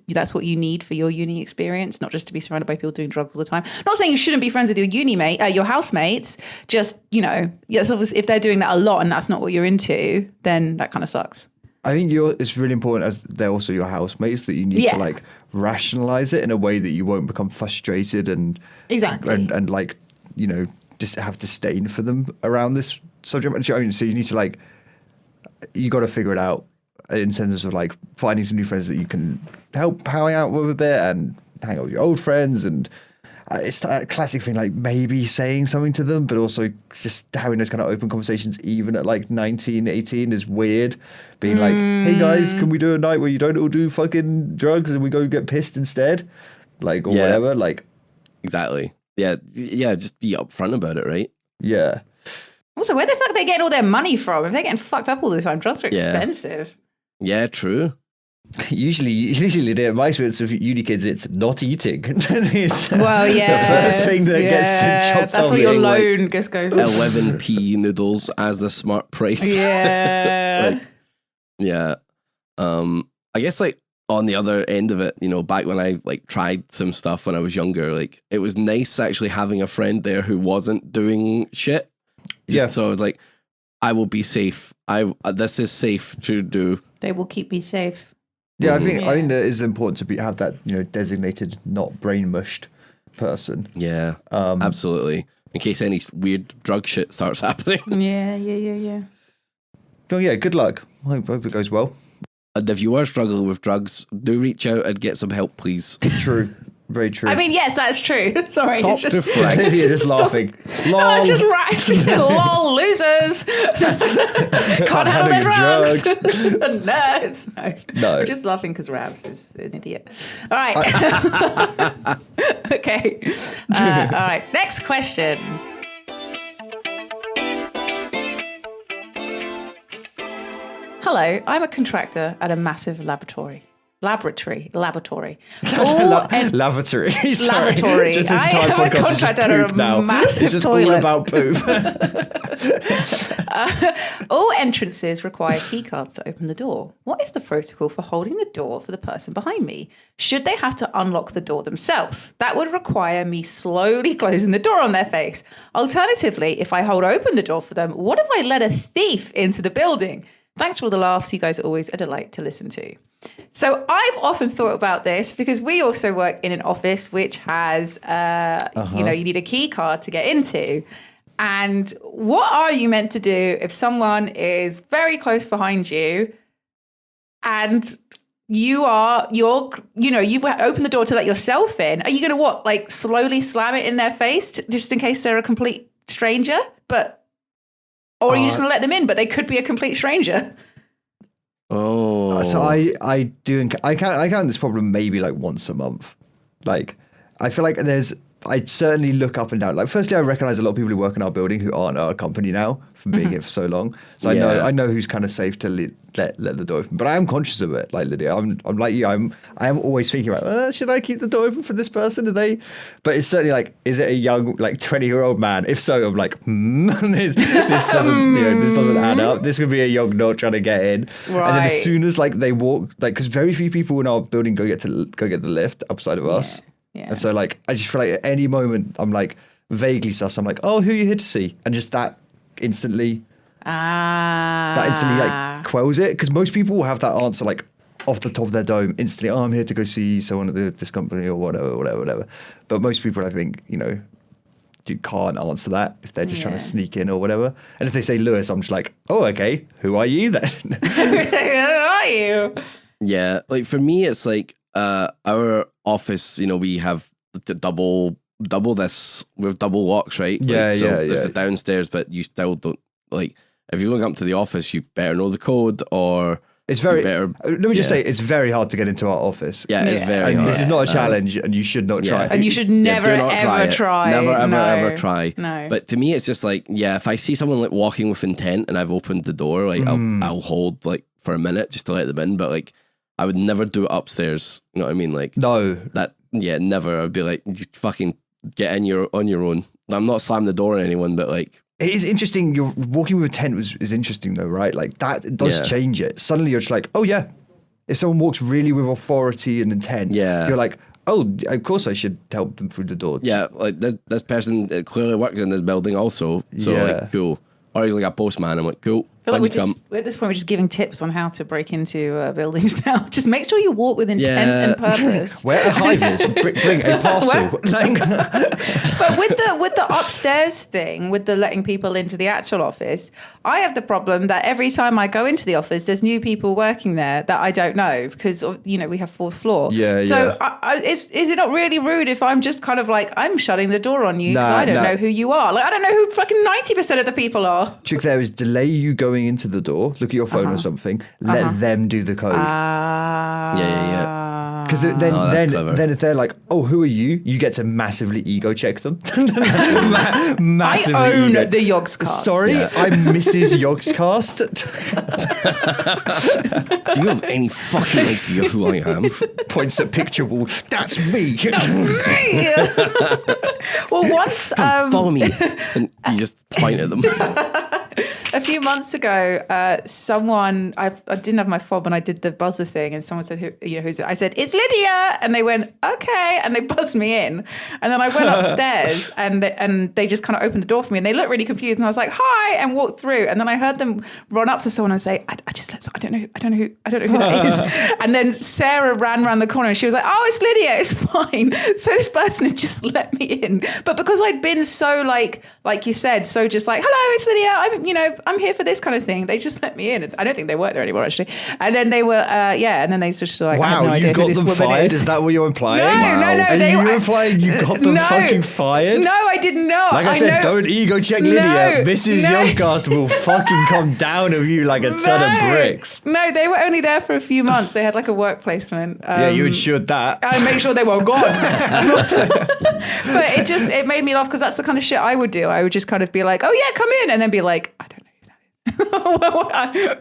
[SPEAKER 4] that's what you need for your uni experience, not just to be surrounded by people doing drugs all the time. Not saying you shouldn't be friends with your housemates. Just if they're doing that a lot and that's not what you're into, then that kind of sucks.
[SPEAKER 3] I think it's really important, as they're also your housemates, that you need to like rationalize it in a way that you won't become frustrated and like just have disdain for them around this subject matter. I mean, so you need to you got to figure it out in terms of like finding some new friends that you can help hang out with a bit and hang out with your old friends. And it's a classic thing, like maybe saying something to them, but also just having those kind of open conversations even at like 19, 18 is weird. Being like, hey guys, can we do a night where you don't all do fucking drugs and we go get pissed instead? Like, or whatever. Like,
[SPEAKER 2] exactly. Yeah. Just be upfront about it, right?
[SPEAKER 3] Yeah.
[SPEAKER 4] Also, where the fuck are they getting all their money from? If they're getting fucked up all the time, drugs are expensive.
[SPEAKER 2] Yeah, true.
[SPEAKER 3] Usually the my experience with uni kids, it's not eating. It's
[SPEAKER 4] well, yeah.
[SPEAKER 3] the first thing that gets chopped off.
[SPEAKER 4] That's what your loan just goes.
[SPEAKER 2] 11p noodles as the smart price.
[SPEAKER 4] Yeah.
[SPEAKER 2] I guess like on the other end of it, back when I like tried some stuff when I was younger, like it was nice actually having a friend there who wasn't doing shit. So I was like, I will be safe. This is safe to do.
[SPEAKER 4] They will keep me safe.
[SPEAKER 3] Yeah, I think it is important to have that designated, not brain mushed person.
[SPEAKER 2] Yeah, absolutely. In case any weird drug shit starts happening.
[SPEAKER 4] Yeah.
[SPEAKER 3] Well, yeah, good luck. I hope it goes well.
[SPEAKER 2] And if you are struggling with drugs, do reach out and get some help, please.
[SPEAKER 3] True. Very true.
[SPEAKER 4] I mean, yes, that's true. Sorry.
[SPEAKER 2] Dr. Frank.
[SPEAKER 3] You're just laughing.
[SPEAKER 4] No, it's just right. Just lol, losers. Can't handle their drugs. Nerds. No. We're just laughing because Ravs is an idiot. All right. Okay. All right. Next question. Hello, I'm a contractor at a massive laboratory.
[SPEAKER 3] Lavatory.
[SPEAKER 4] Lavatory.
[SPEAKER 3] Sorry. Just this entire podcast is just poop now. It's just
[SPEAKER 4] toilet.
[SPEAKER 3] all about poop.
[SPEAKER 4] All entrances require keycards to open the door. What is the protocol for holding the door for the person behind me? Should they have to unlock the door themselves? That would require me slowly closing the door on their face. Alternatively, if I hold open the door for them, what if I let a thief into the building? Thanks for all the laughs. You guys are always a delight to listen to. So I've often thought about this because we also work in an office which has, you need a key card to get into. And what are you meant to do if someone is very close behind you and you've opened the door to let yourself in? Are you going to slowly slam it in their face just in case they're a complete stranger? Or are you just going to let them in, but they could be a complete stranger?
[SPEAKER 2] Oh,
[SPEAKER 3] so I count this problem maybe like once a month. Like, I feel like I certainly look up and down. Like, firstly, I recognize a lot of people who work in our building who aren't at our company now from being here for so long. So I know who's kind of safe to let the door open. But I am conscious of it, like Lydia. I'm like you. I am always thinking about, should I keep the door open for this person? But it's certainly like, is it a young, like 20-year-old man? If so, I'm like, this doesn't, this doesn't add up. This could be a young not trying to get in. Right. And then as soon as like they walk, like, because very few people in our building go get the lift upside of us. Yeah. And so like, I just feel like at any moment I'm like vaguely sus. I'm like, oh, who are you here to see? And just that instantly like quells it, because most people will have that answer like off the top of their dome instantly. Oh, I'm here to go see someone at this company or whatever. But most people, I think, you can't answer that if they're just trying to sneak in or whatever. And if they say Lewis, I'm just like, oh, okay, who are you then?
[SPEAKER 4] Who are you?
[SPEAKER 2] Yeah, like for me, it's like our office. We have the double this with double locks, right? There's a downstairs, but you still don't like. If you're going up to the office, you better know the code, or
[SPEAKER 3] it's very. Let me just say, it's very hard to get into our office.
[SPEAKER 2] Yeah, it's very hard.
[SPEAKER 3] This is not a challenge, and you should not try.
[SPEAKER 4] And you should never ever try.
[SPEAKER 2] Never ever try.
[SPEAKER 4] No.
[SPEAKER 2] But to me, it's just like, if I see someone like walking with intent, and I've opened the door, like I'll hold like for a minute just to let them in. But like, I would never do it upstairs. You know what I mean? Like,
[SPEAKER 3] no,
[SPEAKER 2] never. I'd be like, you fucking get in on your own. I'm not slamming the door on anyone, but like.
[SPEAKER 3] It is interesting. You're walking with intent is interesting though, right? Like that does change it. Suddenly you're just like, oh yeah. If someone walks really with authority and intent, you're like, oh, of course I should help them through the door.
[SPEAKER 2] Yeah, like this person clearly works in this building also. So like, cool. Or he's like a postman. I'm like, cool.
[SPEAKER 4] I feel like we're at this point, we're just giving tips on how to break into buildings now. Just make sure you walk with intent and purpose.
[SPEAKER 3] Wear a high vis, bring a parcel.
[SPEAKER 4] But with the upstairs thing, with the letting people into the actual office, I have the problem that every time I go into the office, there's new people working there that I don't know because we have fourth floor. So is it not really rude if I'm just kind of like, I'm shutting the door on you because I don't know who you are? Like I don't know who fucking 90% of the people are.
[SPEAKER 3] Trick there is delay you going into the door, look at your phone or something, let them do the code. Because then if they're like, oh, who are you? You get to massively ego check them. Massively.
[SPEAKER 4] I own the Yogscast.
[SPEAKER 3] Sorry, I'm Mrs. Yogscast.
[SPEAKER 2] Do you have any fucking idea who I am?
[SPEAKER 3] Points at picture wall. That's me.
[SPEAKER 4] Well, once
[SPEAKER 2] follow me, and you just point at them.
[SPEAKER 4] A few months ago, someone I didn't have my fob and I did the buzzer thing, and someone said, who's it? I said, it's Lydia, and they went, okay, and they buzzed me in, and then I went upstairs and they just kind of opened the door for me, and they looked really confused, and I was like, hi, and walked through, and then I heard them run up to someone and say, I don't know who that is, and then Sarah ran around the corner and she was like, oh, it's Lydia, it's fine. So this person had just let me in, but because I'd been so like you said, so just like, hello, it's Lydia, I'm here for this kind of thing. They just let me in. I don't think they work there anymore, actually. And then they were, and then they just like, I have no idea who this woman is. Wow, you got them fired?
[SPEAKER 3] Is that what you're implying?
[SPEAKER 4] No.
[SPEAKER 3] Are you implying you got them fucking fired?
[SPEAKER 4] No, I did not.
[SPEAKER 3] Like I said, don't ego check Lydia. Mrs. Youngcast will fucking come down of you like a ton of bricks.
[SPEAKER 4] No, they were only there for a few months. They had like a work placement.
[SPEAKER 3] You ensured that.
[SPEAKER 4] I made sure they were gone. But it made me laugh because that's the kind of shit I would do. I would just kind of be like, oh yeah, come in. And then be like, I don't know.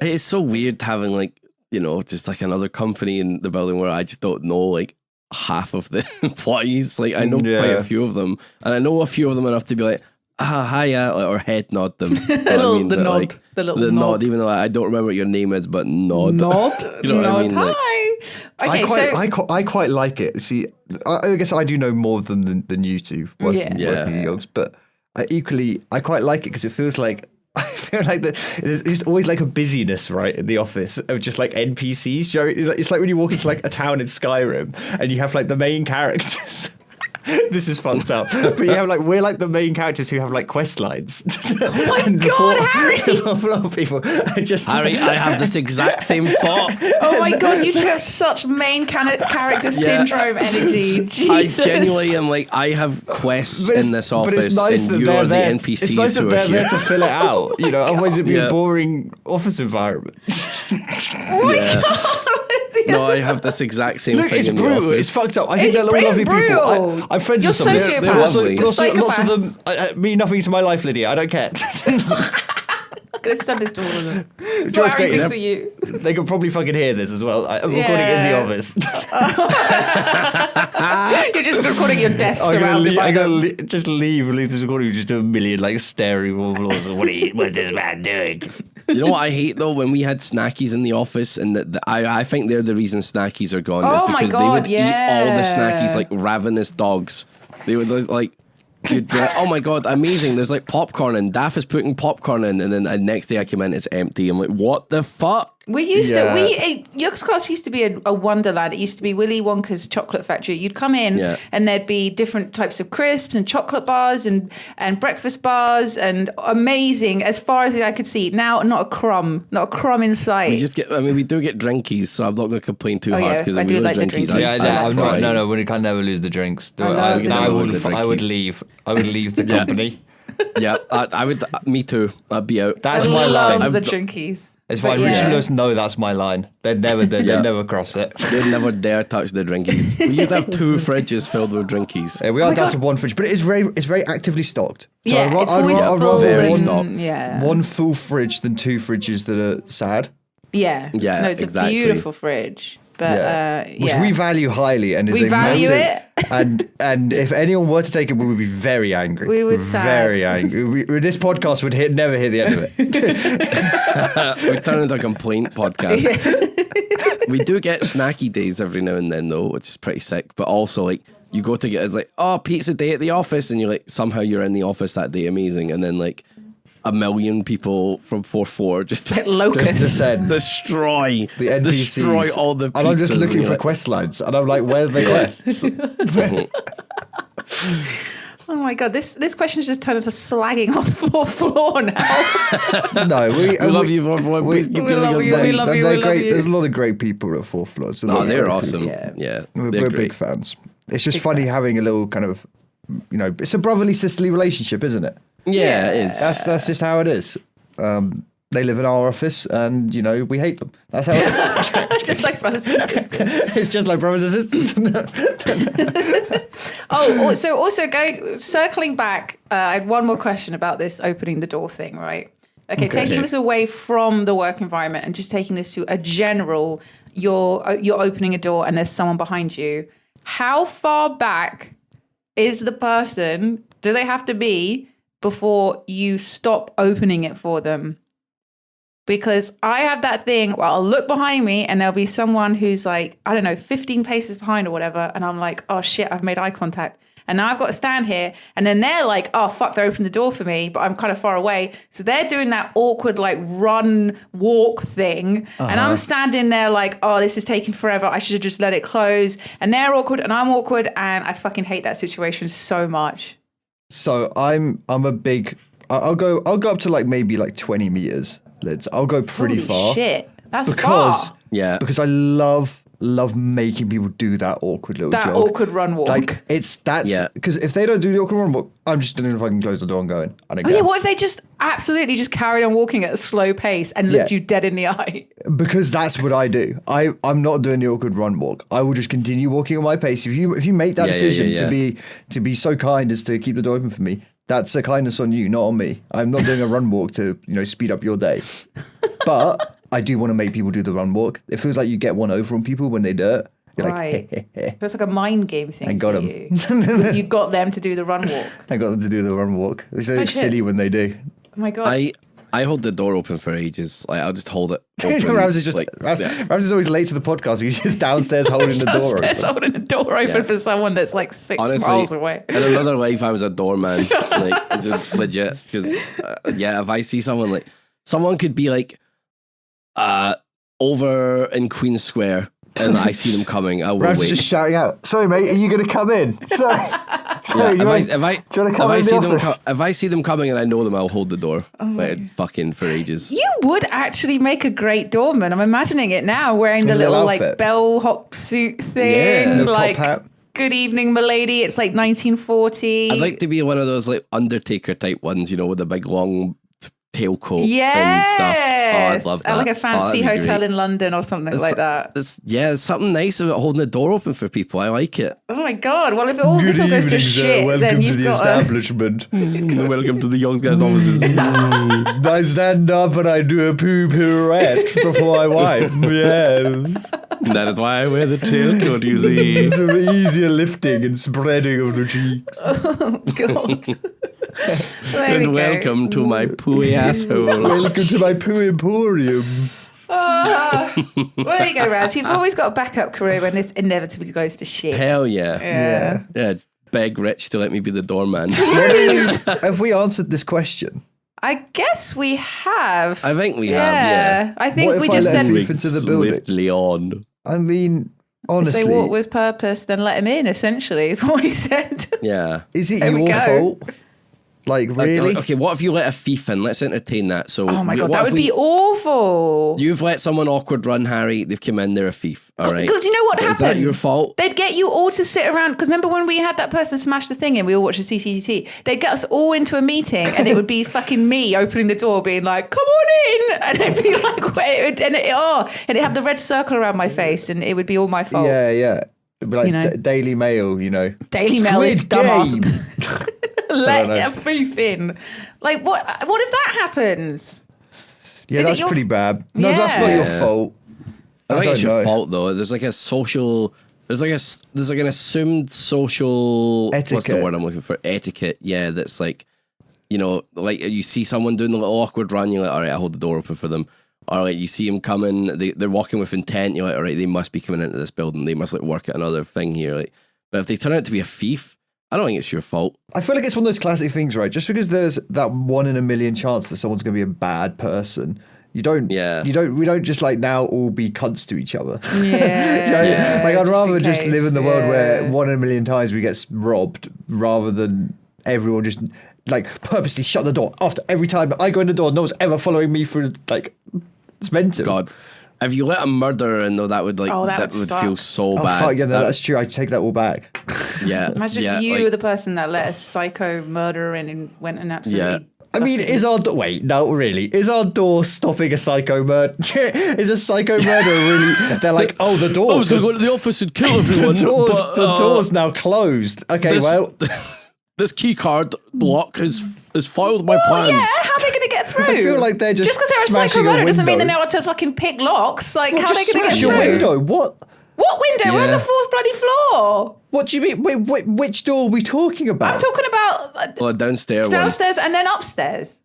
[SPEAKER 2] It's so weird having like just like another company in the building where I just don't know like half of the employees. Like I know quite a few of them, and I know a few of them enough to be like, hiya, or head nod them.
[SPEAKER 4] The nod,
[SPEAKER 2] even though I don't remember what your name is, but nod.
[SPEAKER 4] You know what I mean? Hi. Okay,
[SPEAKER 3] I quite like it. See, I guess I do know more than you two working in Yogs, but I quite like it because it feels like. I feel like there's just always like a busyness, right, in the office of just like NPCs. It's like when you walk into like a town in Skyrim and you have like the main characters. This is fucked up. But you have like, we're like the main characters who have like quest lines.
[SPEAKER 4] Oh my God, Harry!
[SPEAKER 3] A lot of people
[SPEAKER 2] Harry, I have this exact same thought.
[SPEAKER 4] Oh my God, you two have such main character syndrome energy. Jesus.
[SPEAKER 2] I genuinely am like, I have quests in this office and you are the NPCs
[SPEAKER 3] it's nice
[SPEAKER 2] who
[SPEAKER 3] that
[SPEAKER 2] are
[SPEAKER 3] they're
[SPEAKER 2] here.
[SPEAKER 3] there to fill it out. Otherwise it'd be a boring office environment.
[SPEAKER 2] No, I have this exact same thing in the
[SPEAKER 3] brutal.
[SPEAKER 2] office.
[SPEAKER 3] It's fucked up. I think they're lovely people. I'm friends with some.
[SPEAKER 4] You're sociopaths.
[SPEAKER 3] Lots of them mean nothing to my life, Lydia. I don't care.
[SPEAKER 4] gonna send this to all of them. It's
[SPEAKER 3] what's
[SPEAKER 4] very
[SPEAKER 3] great
[SPEAKER 4] good
[SPEAKER 3] is
[SPEAKER 4] for you.
[SPEAKER 3] They can probably fucking hear this as well. I'm recording in the office.
[SPEAKER 4] You're just recording your desk
[SPEAKER 3] I'm
[SPEAKER 4] surrounded by them.
[SPEAKER 3] just leave this recording. Just do a million like staring all floors. What's this man doing?
[SPEAKER 2] You know what I hate though? When we had snackies in the office, and I think they're the reason snackies are gone.
[SPEAKER 4] Oh
[SPEAKER 2] is because
[SPEAKER 4] my God,
[SPEAKER 2] they would eat all the
[SPEAKER 4] yeah.
[SPEAKER 2] snackies like ravenous dogs. They would like, you'd be like, oh my God, amazing. There's like popcorn and Daff is putting popcorn in, and then the next day I come in, it's empty. I'm like, what the fuck?
[SPEAKER 4] We used to, Young's Class used to be a wonderland. It used to be Willy Wonka's chocolate factory. You'd come in and there'd be different types of crisps and chocolate bars and breakfast bars and amazing as far as I could see. Now, not a crumb in sight.
[SPEAKER 2] We do get drinkies, so I'm not going to complain too hard because
[SPEAKER 4] I do like the drinkies.
[SPEAKER 3] I'm not. No, we can never lose the drinks. I would leave. I would leave the company.
[SPEAKER 2] Yeah, I would. Me too. I'd be out.
[SPEAKER 3] That's my line.
[SPEAKER 4] I love the drinkies.
[SPEAKER 3] It's fine. Richard know that's my line. They'd never cross it.
[SPEAKER 2] They'd never dare touch the drinkies. We used to have 2 fridges filled with drinkies.
[SPEAKER 3] We are down to 1 fridge, but it's very actively stocked. So
[SPEAKER 4] I'd
[SPEAKER 3] rather one full fridge than 2 fridges that are sad.
[SPEAKER 4] Yeah. No, it's a beautiful fridge. But
[SPEAKER 3] which we value highly, and
[SPEAKER 4] we value it.
[SPEAKER 3] and if anyone were to take it, we would be very angry.
[SPEAKER 4] We would
[SPEAKER 3] very angry. This podcast would never hear the end of it.
[SPEAKER 2] We turn into a complaint podcast. We do get snacky days every now and then, though, which is pretty sick. But also, like, you go to get, it's like, oh, pizza day at the office, and you're like, somehow you're in the office that day, amazing, and then like 1 million people from 4-4 just destroy
[SPEAKER 3] the NPCs.
[SPEAKER 2] Destroy all the pizzas.
[SPEAKER 3] And I'm just looking for quest lines, and I'm like, where are the quests?
[SPEAKER 4] Oh my God, this question's just turned into slagging off the 4th floor now.
[SPEAKER 3] No, we
[SPEAKER 2] love you, 4th floor. Please keep giving us
[SPEAKER 4] we love you.
[SPEAKER 3] There's a lot of great people at 4th floor. So
[SPEAKER 2] they're awesome. Yeah.
[SPEAKER 3] We're big fans. It's just funny having a little kind of, it's a brotherly, sisterly relationship, isn't it?
[SPEAKER 2] Yeah, it is.
[SPEAKER 3] That's just how it is. They live in our office, and we hate them. That's how it is.
[SPEAKER 4] Just like brothers and sisters.
[SPEAKER 3] It's just like brothers and sisters.
[SPEAKER 4] Circling back, I had one more question about this opening the door thing, right? Okay, taking this away from the work environment and just taking this to a general, you're opening a door and there's someone behind you. How far back is the person, do they have to be before you stop opening it for them? Because I have that thing where I'll look behind me and there'll be someone who's like, 15 paces behind or whatever. And I'm like, oh shit, I've made eye contact. And now I've got to stand here. And then they're like, oh fuck, they opened the door for me, but I'm kind of far away. So they're doing that awkward like run, walk thing. And I'm standing there like, oh, this is taking forever. I should have just let it close. And they're awkward and I'm awkward. And I fucking hate that situation so much.
[SPEAKER 3] So I'm a big, I'll go up to like maybe like 20 meters. I'll go pretty far.
[SPEAKER 4] Shit, that's far.
[SPEAKER 3] Because I love making people do that awkward little jog.
[SPEAKER 4] That awkward run walk.
[SPEAKER 3] Like because if they don't do the awkward run walk, I'm just doing if I can close the door and going.
[SPEAKER 4] What if they just absolutely just carried on walking at a slow pace and looked you dead in the eye?
[SPEAKER 3] Because that's what I do. I'm not doing the awkward run walk. I will just continue walking on my pace. If you make that decision to be so kind as to keep the door open for me, that's a kindness on you, not on me. I'm not doing a run walk to, speed up your day. But I do want to make people do the run walk. It feels like you get one over on people when they do it. You're like,
[SPEAKER 4] That's like a mind game thing.
[SPEAKER 3] I got them.
[SPEAKER 4] You got them to do the run walk.
[SPEAKER 3] I got them to do the run walk. It's so silly when they do.
[SPEAKER 4] Oh my God.
[SPEAKER 2] I hold the door open for ages. Like I'll just hold it open.
[SPEAKER 3] Ravs is Ravs is always late to the podcast. He's just downstairs holding the door open.
[SPEAKER 4] Holding the door open for someone that's like 6 miles away.
[SPEAKER 2] In another life, I was a doorman. Like just legit. Because if I see someone like someone could be like over in Queen Square and I see them coming, I will wait.
[SPEAKER 3] Ravs is just shouting out, "Sorry, mate, are you going to come in?" Sorry.
[SPEAKER 2] If I see them coming and I know them, I'll hold the door. It's fucking for ages.
[SPEAKER 4] You would actually make a great doorman. I'm imagining it now, wearing the little like bellhop suit thing, like top hat. Good evening, milady. It's like 1940.
[SPEAKER 2] I'd like to be one of those like Undertaker type ones, with the big long tailcoat and stuff. Oh, I'd love that.
[SPEAKER 4] At like a fancy hotel
[SPEAKER 2] great.
[SPEAKER 4] in London or something like that.
[SPEAKER 2] There's something nice about holding the door open for people. I like it.
[SPEAKER 4] Oh my God. Well, if this all goes to shit, then you've got
[SPEAKER 3] establishment.
[SPEAKER 2] Welcome to the Young's Guest offices.
[SPEAKER 3] I stand up and I do a poo pirouette before I wipe. Yes.
[SPEAKER 2] That is why I wear the tailcoat, you see.
[SPEAKER 3] It's easier lifting and spreading of the cheeks.
[SPEAKER 4] Oh, God.
[SPEAKER 2] And welcome to my pooey asshole.
[SPEAKER 3] Welcome to my poo emporium.
[SPEAKER 4] Well, there you go, Raz. You've always got a backup career when this inevitably goes to shit.
[SPEAKER 2] Hell yeah.
[SPEAKER 4] Yeah.
[SPEAKER 2] Yeah, it's beg Rich to let me be the doorman.
[SPEAKER 3] Have we answered this question?
[SPEAKER 4] I guess we have.
[SPEAKER 2] I think we have, yeah.
[SPEAKER 4] I think
[SPEAKER 3] What
[SPEAKER 4] we
[SPEAKER 3] if I
[SPEAKER 4] just
[SPEAKER 3] let
[SPEAKER 4] said
[SPEAKER 3] him into the building?
[SPEAKER 2] Swiftly on.
[SPEAKER 3] I mean,
[SPEAKER 4] if
[SPEAKER 3] honestly,
[SPEAKER 4] they walk with purpose, then let him in, essentially, is what we said.
[SPEAKER 2] Yeah.
[SPEAKER 3] is it
[SPEAKER 4] There we
[SPEAKER 3] your
[SPEAKER 4] go.
[SPEAKER 3] fault? Like, really?
[SPEAKER 2] Okay, what if you let a thief in? Let's entertain that. So,
[SPEAKER 4] Oh my God,
[SPEAKER 2] what
[SPEAKER 4] that
[SPEAKER 2] if
[SPEAKER 4] would be awful.
[SPEAKER 2] You've let someone awkward run, Harry. They've come in, they're a thief. All right.
[SPEAKER 4] Because you know what happened?
[SPEAKER 2] Is that your fault?
[SPEAKER 4] They'd get you all to sit around. Because remember when we had that person smash the thing in, we all watched the CCTV. They'd get us all into a meeting and it would be fucking me opening the door being like, come on in. And it'd be like, and it'd have the red circle around my face and it would be all my fault.
[SPEAKER 3] Yeah. It'd be like
[SPEAKER 4] You know.
[SPEAKER 3] Daily Mail,
[SPEAKER 4] Daily Mail is
[SPEAKER 3] Squid
[SPEAKER 4] dumbass.
[SPEAKER 3] Game.
[SPEAKER 4] Let a thief in. Like, what if that happens?
[SPEAKER 3] Yeah,
[SPEAKER 4] Is it
[SPEAKER 3] that's
[SPEAKER 4] your-
[SPEAKER 3] pretty bad. No, that's not your
[SPEAKER 2] Yeah.
[SPEAKER 3] fault.
[SPEAKER 2] I think it's
[SPEAKER 3] don't
[SPEAKER 2] your
[SPEAKER 3] know.
[SPEAKER 2] fault though. There's like a social. There's like an assumed social. What's the
[SPEAKER 3] Etiquette.
[SPEAKER 2] word I'm looking for? Etiquette. Yeah, that's like, like you see someone doing a little awkward run, you're like, all right, I'll hold the door open for them. Or like you see them coming, they're walking with intent. You're like, all right, they must be coming into this building. They must like work at another thing here. Like, but if they turn out to be a thief, I don't think it's your fault.
[SPEAKER 3] I feel like it's one of those classic things, right? Just because there's that 1 in a million chance that someone's going to be a bad person, we don't just like now all be cunts to each other.
[SPEAKER 4] Yeah.
[SPEAKER 3] Like I'd
[SPEAKER 4] just
[SPEAKER 3] rather
[SPEAKER 4] in
[SPEAKER 3] just
[SPEAKER 4] case,
[SPEAKER 3] live in the world where
[SPEAKER 4] yeah.
[SPEAKER 3] 1 in a million times we get robbed rather than everyone just like purposely shut the door after every time I go in the door. No one's ever following me through. Like, it's mental.
[SPEAKER 2] God, if you let a murderer in though, that would like that would
[SPEAKER 4] suck.
[SPEAKER 2] feel so
[SPEAKER 3] Oh
[SPEAKER 2] bad.
[SPEAKER 3] fuck yeah, no, that's true. I take that all back.
[SPEAKER 2] Yeah.
[SPEAKER 4] Imagine if you were the person that let a psycho murderer in and went and absolutely.
[SPEAKER 2] Yeah.
[SPEAKER 3] I mean, is our door stopping a psycho murder? Is a psycho murderer really? They're like, oh, the door.
[SPEAKER 2] I was going to go to the office and kill everyone.
[SPEAKER 3] the door's now closed. Okay,
[SPEAKER 2] this key card lock has foiled my plans.
[SPEAKER 4] Yeah, how are they going to get through?
[SPEAKER 3] I feel like they're just
[SPEAKER 4] because they're a psycho
[SPEAKER 3] smashing a
[SPEAKER 4] murderer doesn't mean they
[SPEAKER 3] window.
[SPEAKER 4] know how to fucking pick locks. Like, how are they
[SPEAKER 3] just
[SPEAKER 4] going to get
[SPEAKER 3] smash
[SPEAKER 4] through?
[SPEAKER 3] your window. What?
[SPEAKER 4] What window? We're on
[SPEAKER 2] Yeah.
[SPEAKER 4] the 4th bloody floor.
[SPEAKER 3] What do you mean? Wait, which door are we talking about?
[SPEAKER 4] I'm talking about
[SPEAKER 2] Well, downstairs.
[SPEAKER 4] downstairs and then upstairs.